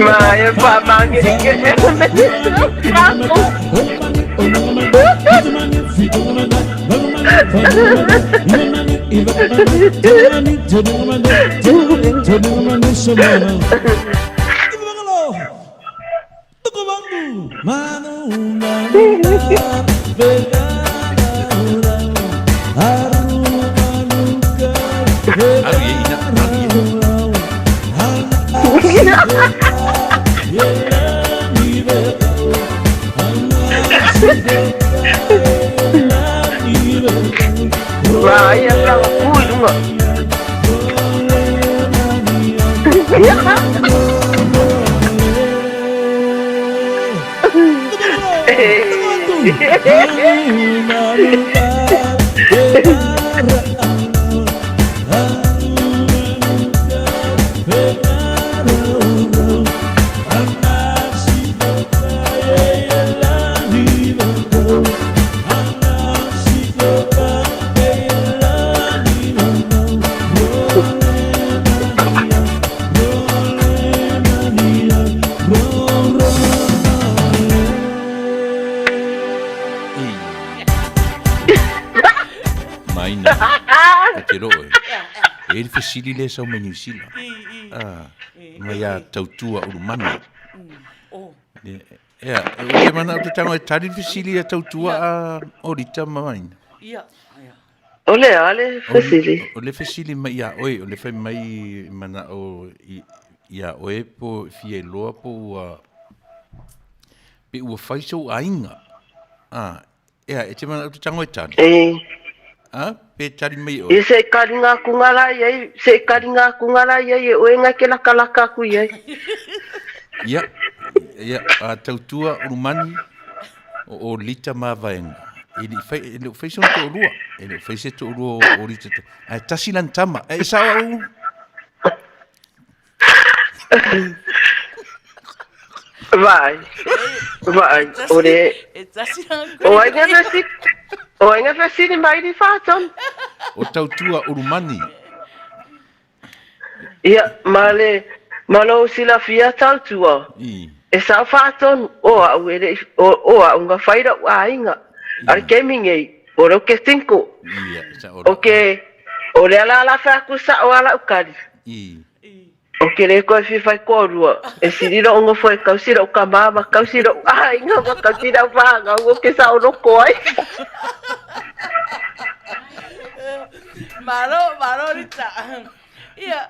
Maya pa mangi Maya lang aku juga. Maina. Kateroe. E fasili le sa New Zealand. Mai a tautua urumanu. Ia, e mana o te tanga e tari fasili a tautua a Olitta Maina. Ia. Ale fasili. Ole fasili mai ia oe, ole fai mai mana o ia oe po fie loa po pe ua fai so ainga. Ia, e te mana o te tanga e tari. Pe tari mai o. I se karinga kungala iai, e oe nga ke laka ku iai. Ia, Ia, tautua urumani o Olitta Mavaega. Ele fez um tourua. Ele fez esse tourua o Olitta. Ai, tasi lan tama. E sawa u. Vai. O inga fesini mai di faton. O tautua urumani. Ia, malo sila fia tautua. E sa faton o unga faira wa inga. Ar keminge oro ke cinco. Okay. O le ala fa ku sa o ala ukari. O ke le ko fi fai ko rua. E siriro unga foi kausira o kamama kausira inga ma kausira va o ke sa o ko ai. Malo Rita. Ia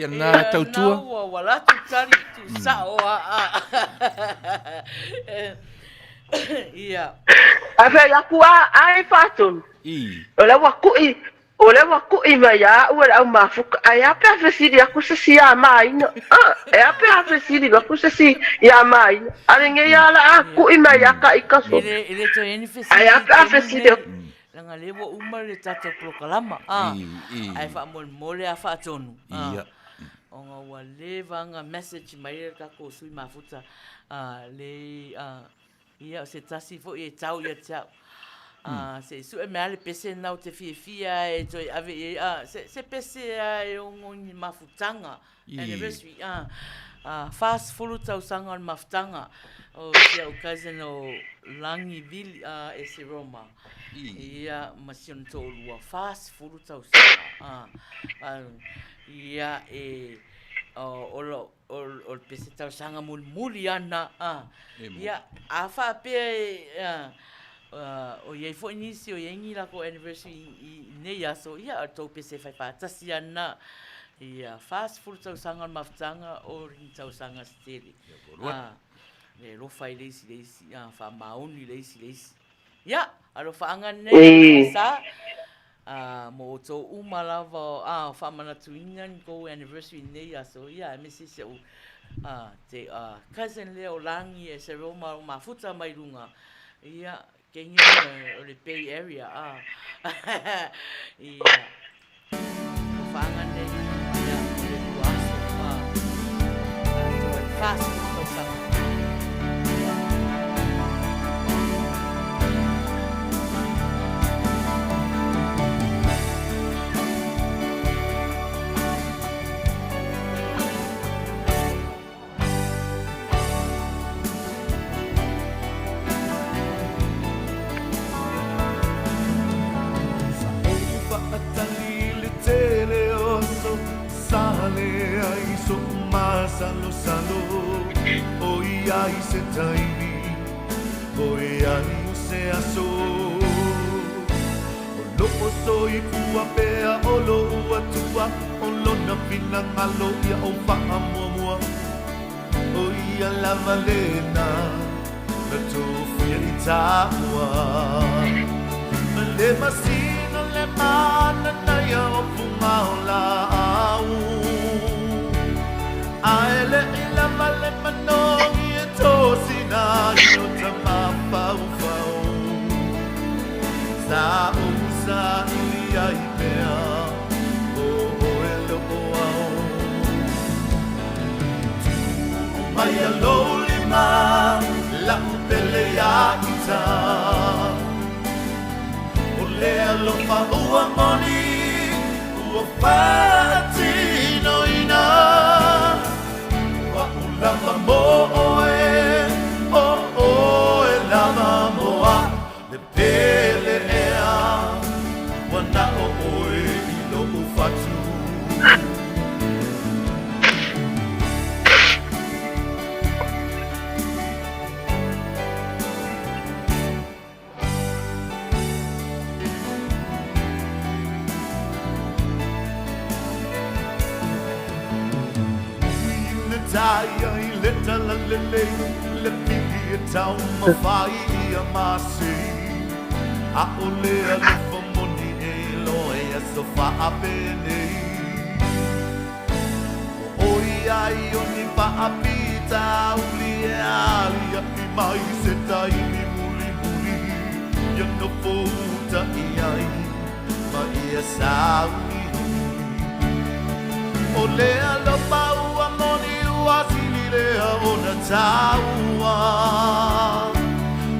na tautua. Wala tu tari tu sa o Ia. Ave ya ku ai fatun. Ole wa ku I mai ya o au mafuka ai apa fesiri aku sesi ya mai no. E apa fesiri aku sesi ya mai. Aringe ya la aku I mai ya ka ikaso. Ile to eni fesiri. Ai apa fesiri. Langa lewo uma le tata prokalama. Ai fa mole a fa tonu. Ia. Onga wa levanga message mai ka ko sui mafuta. Le ia se tasi fo e tau ia tau. Se su e male pese na o te fia e toi ave se pese e ngoni mafutanga anniversary fast full tau sanga on mafutanga o se o cousin o langi vil e se Roma ia masion to lua fast full tau sanga ia e o pese tau sanga muli ana ia afa pe o ye fo inicio ye ngi la ko anniversary ne ya so ya to pese fa fa tasiana ya fast food tau sanga maftanga o rin tau sanga steli le lo fai lesi fa mauni lesi ya alo fa anga ne sa mo to umalava fa mana tuingan ko anniversary ne ya so ya misi se te cousin leo langi e se Roma mafuta mai lunga ya Kenya o le Bay Area ia fangan de ia le tuaso fast so Salo, oi ai se taimi, oi ai o se aso. O lopo soi kua pea, o lo ua tua, o lona pina ngalo ia o wha mua. Oi a la valena, na tofia I tāua. Ma le masino le mana na ia o punga o la au. Aele ila male manongi e tosina ino tamapau fau Sa usa ili aipea o ele o au Mai a lolima la upele ya ita O lea lofa ua moni ua patino ina Lava moe, lava moa, le pele ea, wana oe, ilo ufatu. Taya I leta la lele le pigi tau mawhai a masi a ole a lufa moni e loe a sofa a pene o oi ai o ni pa a pita tauli e ali a mi mai se taimi muli muli ia no pouta i ai ma ia sauli o lea lo maua moni ua sili lea o na taua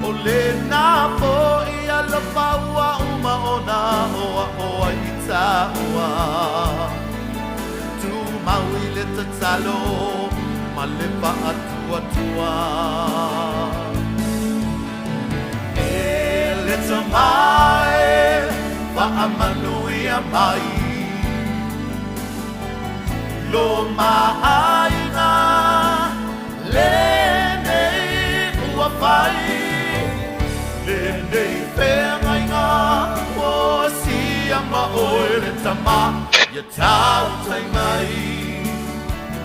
o le na po ia lo maua uma o na oa i taua tu maui le tatalo ma le pa atua tua e le tamae pa a Manuia mai lo Maina le nei ua fai le nei whengainga o sia ma oe le tama ia tau tai mai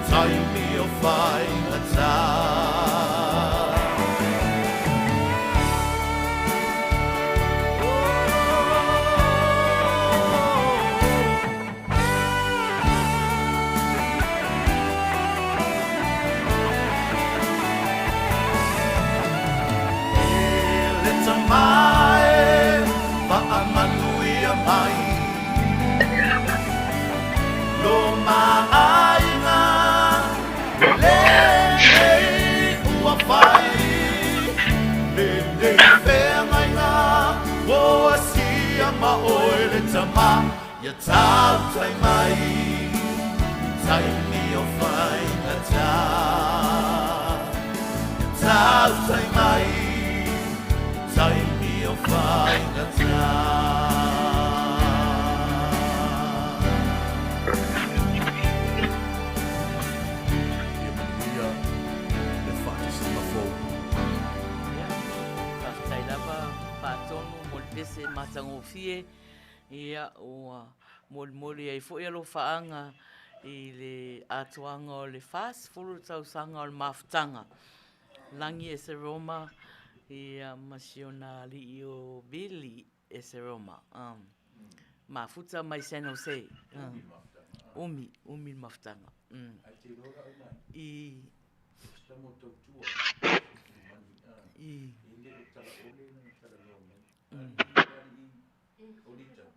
tai mi o fai na tau mai pa a Manuia mai lo Maina le ua fai le whengainga o asia ma oe le tama ia tau tai mai tai mi o fai na tau tai mai tai mi o fai na se matangofie ia o moli ai foi alo faanga i le atuanga o le fast food tausanga o le mafutanga langi e se Roma ia masionali o Billy e se Roma mafuta mai San Jose umi mafutanga Olitta.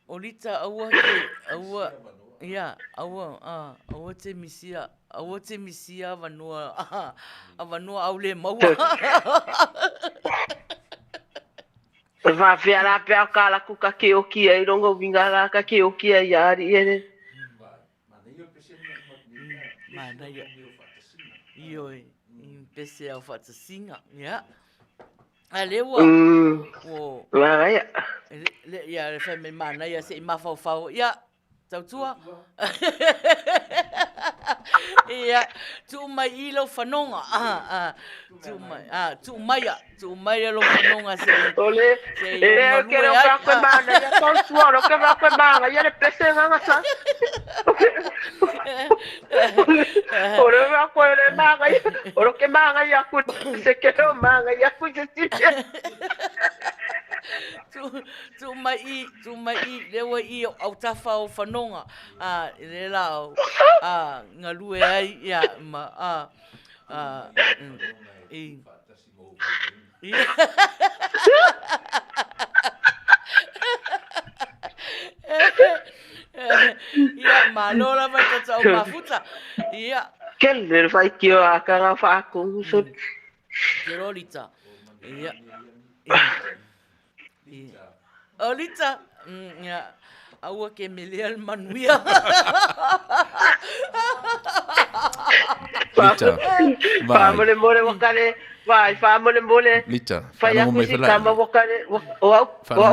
Olitta aua te misia vanua au le maua. Va fiara pe akala ku ka ke oki ai rongo vingala ka ke oki ai ari ere. Maina ioi pese au fatasinga ya. Alewa. Va ya. Ya le feme Maina se mafau ya. Tautua. Ia tu mai ilo fanonga tu mai lo fanonga se ole que no va con manga ya con suoro que va con manga ya le pese nga sa ore va con le manga ore que manga ya ku se que no manga ya ku se tu mai le wa I au tafa o fanonga le lao ngalue ai ya ma ya malola va tsa o mafuta ya quel le fai que a cara fa con so Olitta ya Olitta ya aua ke meleal Manuia Olitta famole mole wakale vai famole mole Olitta Faiai kusi kama wakale o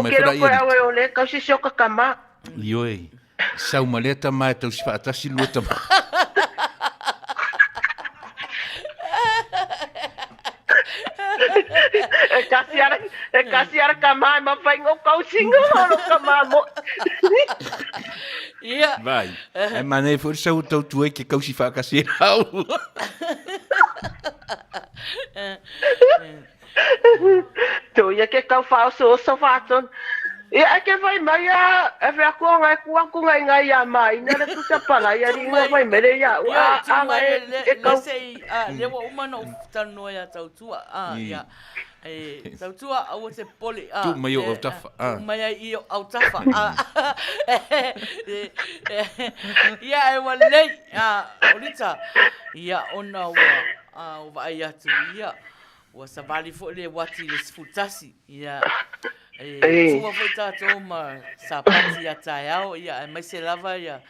ke ro ko awe ole ka si soka kama ioi sau maleta mai tau sifa atasi luta Kasiara kama ma fai ngo kau singo no kama mo ia vai e manei for sau tau tuai ke kau sifa kasi au Tu ia ke kau whao so whāton. Ia ke vai mai a, e whea kua ngai kua ku ngai a mai, nere tu te pala, ia ringa mai mere ia, a ngai e kau. Le wa umana o tano ia tautua, ia. Tautua au te poli. Tu mai o au tafa. Mai i o au tafa. Ia e wa lei, Olitta, ia ona wa ai atu, ia. Wa sabali fo le wati le sfutasi, ia. Tua foi tātou ma sapati a tai au, ia mai se lava ia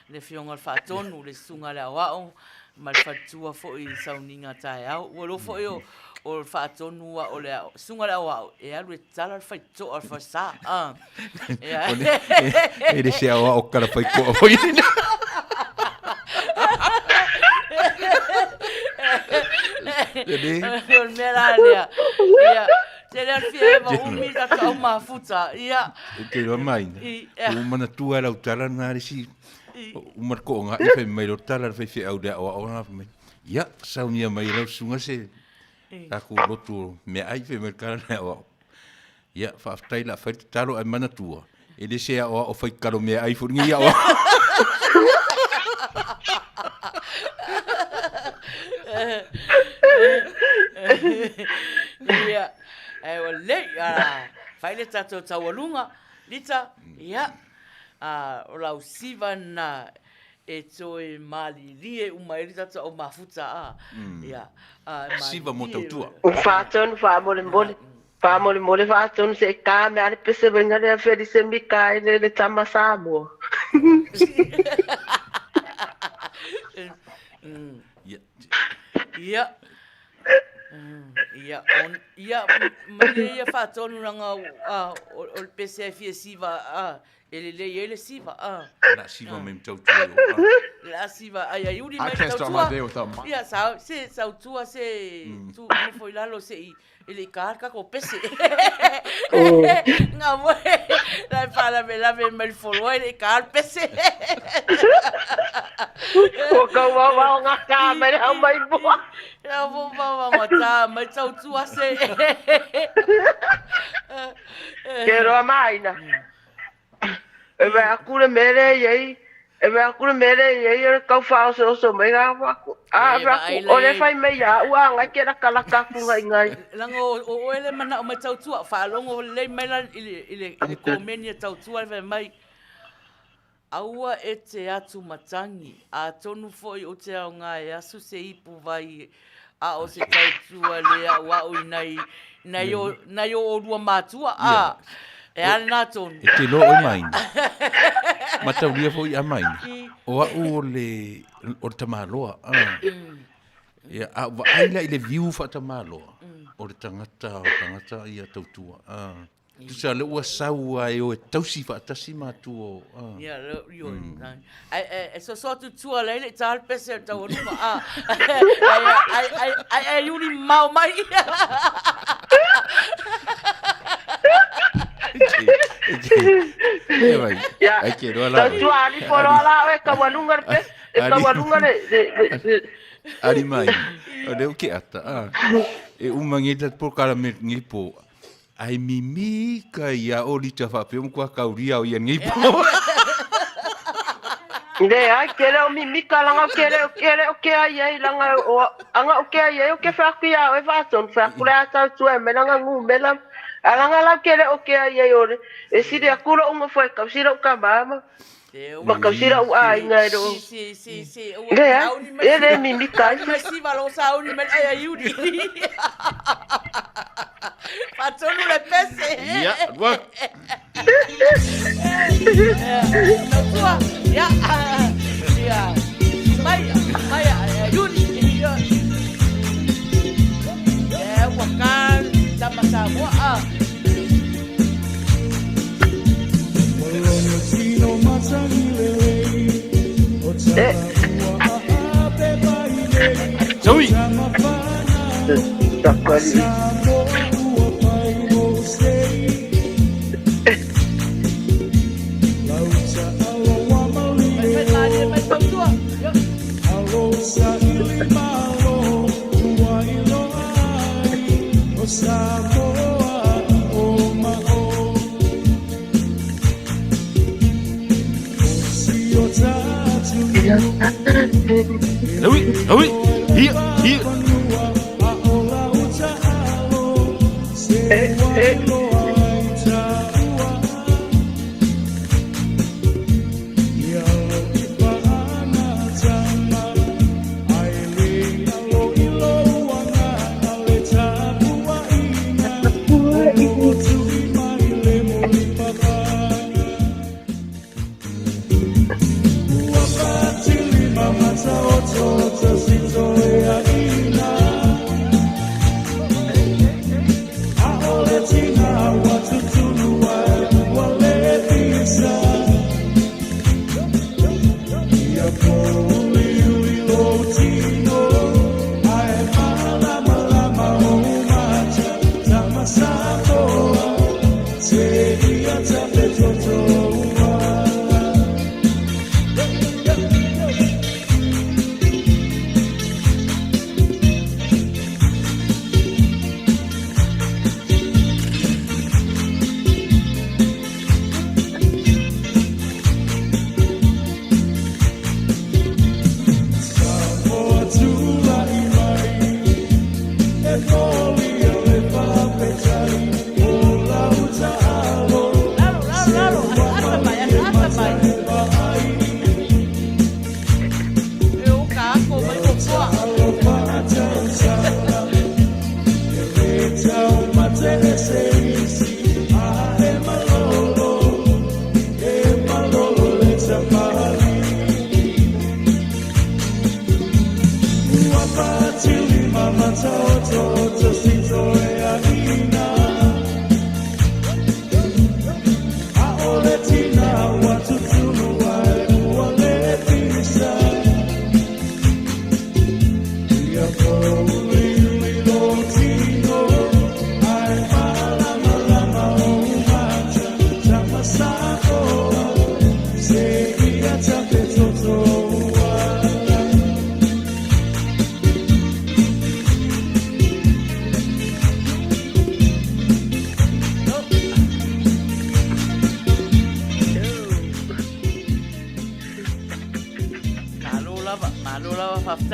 le fionga whaatonu, le sunga le awao, ma le whatua fo i sauninga tai au. Ua lo fo i o whaatonu o le sunga le awao, e alu e tala le whaito al whasa. E le se awao kara whai koa hoi. Mera lea, ia. Te lea fia ema umi ta tau mafuta, ia. Te loa Maina. Umana tua lau tala nā resi. Umar ko ngā i whai mai lo tala whai whi au lea o au ngā whai. Ia, saunia mai lau sunga se. Ako lotu mea ai whai mai kara lea o au. Ia, whaaftai la whai te talo ai mana tua. E le sea o whai karo mea ai whuringi ia o au. Ia. E o lei, whai le tātou taualunga, Lita, ia, o lau siva na e toi mali rie umai rita ta o mafuta, ia. Siva mo tautua. O whātonu, whaamole whātonu se kā me ale pese wenga rea whiri se mika e le tama Samoa. Ia. Ia, mele ia whaatonu ranga o le pese fia siva, ele siva, La siva me tautua. La siva, ai uri mai tautua. Ia, sautua se, tu foi lalo se ele carca ko pese. Nga moe, lai fala me lave mai folo ele car pese. O ka wawa nga kamere au mai boa. Ya vou mata, mas tautua se. Quero a Maina. E vai akule mere yei. E vai akule mere yei e kau whao so mai ngā wako. O le whai mei a ua ngai kera kalakaku ngai. Langa o ele mana o mai tautua, whaalongo lei mai lan ile komeni tautua e mai. Aua e te atu matangi, a tonu foi o te au ngā e asu se ipu vai a o se tautua lea ua ui nai o rua mātua, e ale nā tonu. E te lo o Maina. Matau lia foi a Maina. O au o le tamaloa. Ia, a wa aila i le viu wha tamaloa. O le tangata ia tautua. Tu sa le ua sau ai o e tausi whaatasi mātua. Ia, rio. E so tu tua leile tāle pese o tau anuma. Ai uri mau mai. Ai ke roa la. Tu ali foro ala e kawanunga pe. E kawanunga le. Ali mai. O le uke ata. E umangeta por kala me ngipo. Ai mimi ka ia Olitta whape kua kauria o ia ngipo. Ne ai kere o mimi ka langa kere o ke ai langa o anga o ke ai o ke whakia o e whaton whakure ata tu e menanga ngu mela. Alanga la kere o ke ai ore. E siri akura unga foi ka sira o ka mama. Ma ka sira o ai ngai ro. Si. Ne ai ele mimi ka. Mas si valo sauni men ai yudi. Patonu le pese. Ia, wa. Tua, ya. Maya, yudi. Wakan sama Samoa. Zoe. Awi, here.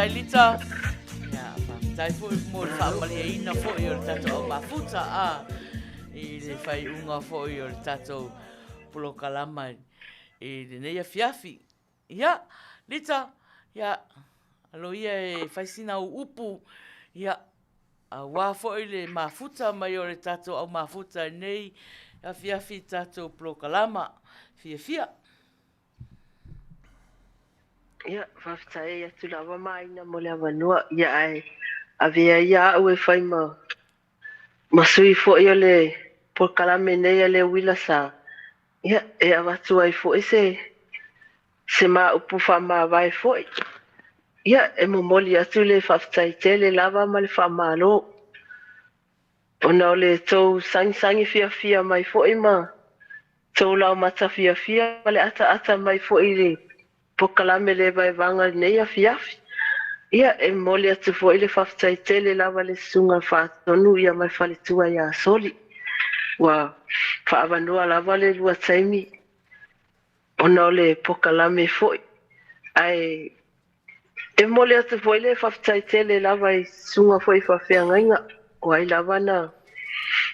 Olitta. Ja, tai foi mo fa mali ina foi o tato o mafuta a i le fai unga foi o tato polo kalama i le neia fiafi. Ja, Lita, ja, alo ia e fai sina upu, ja, a wā foi le mafuta mai o le tato au mafuta nei a fiafi tato polo kalama, fia. Ia, whaftai atu lawa Maina mo le awanua. Ia ai, a vea ia au e whai masui fo'i o le polkalame nei a le Uila Sa. Ia, e awatu ai fo'i se mā upu wha Mavaega fo'i. Ia, e momoli atu le whaftai te le lawa ma le wha mālo. Ona o le tau sangi fia mai fo'i ma tau lau mata fia ma le ata mai fo'i le pokalame le vai vanga nei a fiafi. Ia e moli atu fo'i le whaftai te le lawa le sunga whātonu ia mai whaletua ia soli. Wa whaawanua lawa le lua taimi. Ona o le pokalame fo'i. Ai e moli atu fo'i le whaftai te le lawa i sunga fo'i whawhea ngainga. O ai lawa na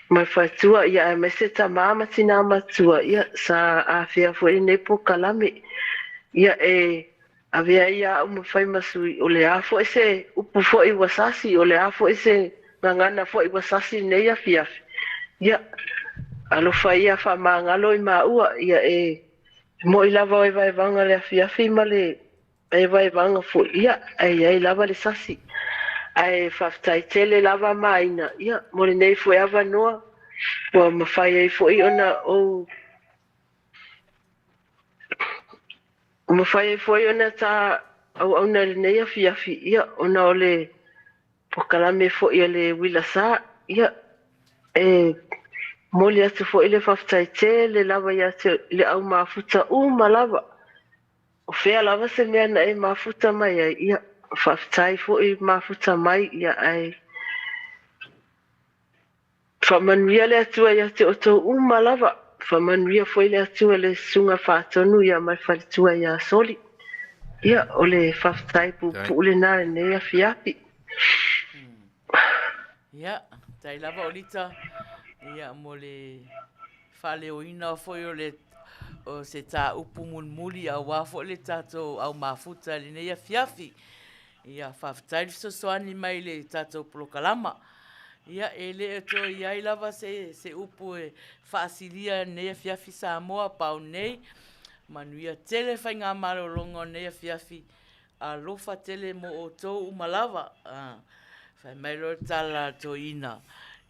mai whaitua ia e mese ta māma tina matua ia sa a whia fo'i nei pokalame. Ia e avea ia o mawhai masui o le a fo'i se upu fo'i wasasi o le a fo'i se ngangana fo'i wasasi nei a fiafi. Ia alo whai ia wha maangalo i maua ia e mo i lava o e vai vanga le a fiafi ma le e vai vanga fo'i ia ai lava le sasi. Ai whaftai tele lava Maina ia mo le nei fo'i awa noa wa mawhai ai fo'i ona o Mawhai e foi ona ta au na le nei a fiafi ia ona o le pokalame foi o le Uila Sa ia e moli atu foi le whaftai te le lava ia te le au mafuta uma lava o fea lava se mea na e mafuta mai ai ia whaftai foi mafuta mai ia ai whamanuia le atua ia te oto uma lava Whamanuia foi le atua le sunga whātonu ia mai whaletua ia soli. Ia, o le whawhai pupu le nā nei a whiapi. Ia, tai lava Olitta. Ia, mo le whale o ina foi o le o se tā upu mulmuli a wafo le tātou au mafuta le nei a fiafi. Ia, whawhai sosoani mai le tātou polokalama. Ia, e le e to iai lava se upu e whaasilia nei a fiafi Samoa pau nei. Manuia tele whai ngā marolongo nei a fiafi a lofa tele mo o tō umalawa. Whai mai loa tala to ina.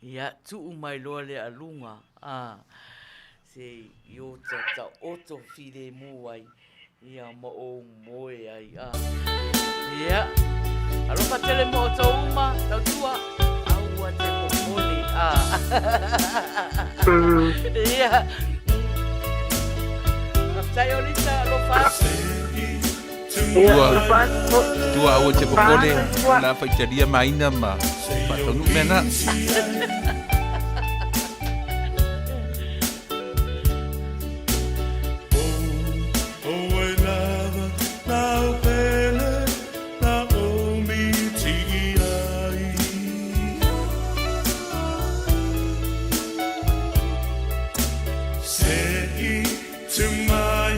Ia, tu umai loa le alunga. Se iota ta oto fide muai. Ia, mo o moe ai. Ia, a lofa tele mo o tō uma, tau tua. Aua te popone. Ia, tai Olitta lo fa. Tua o te popole la faitaria Maina ma patonu mena. To my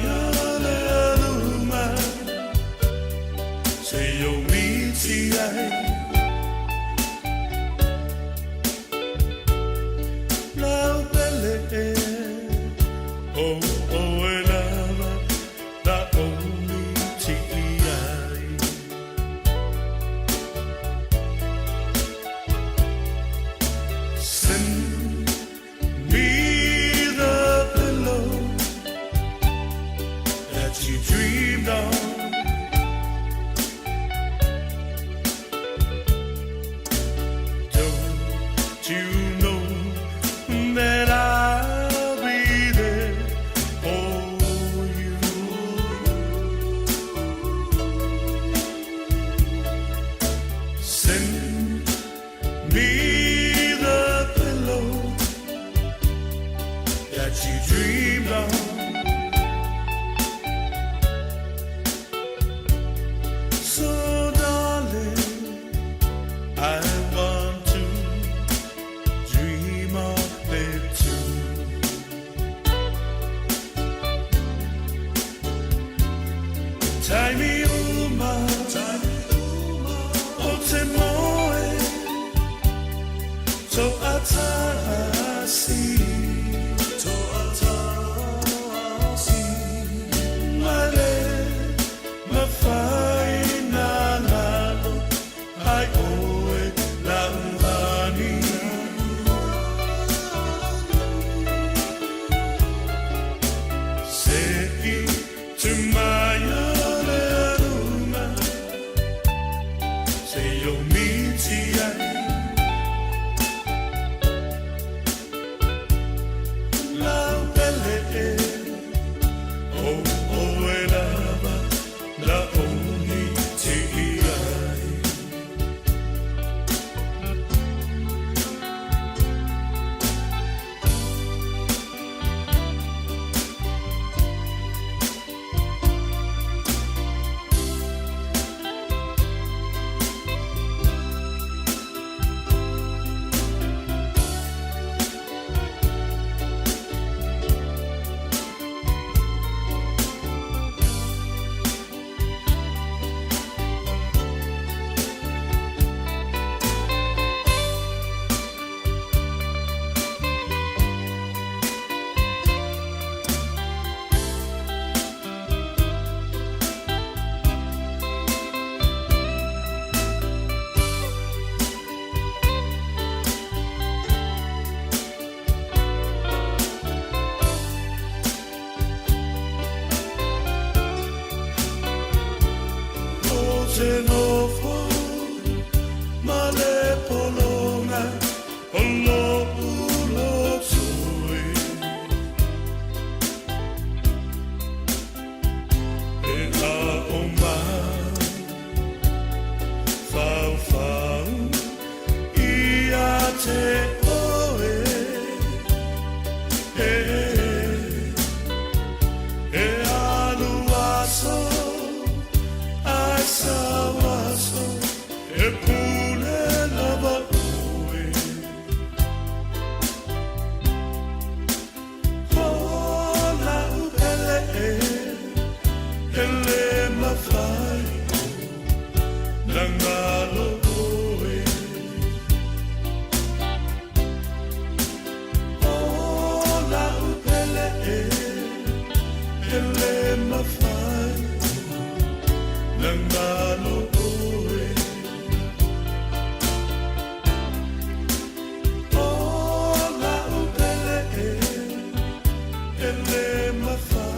ele mafai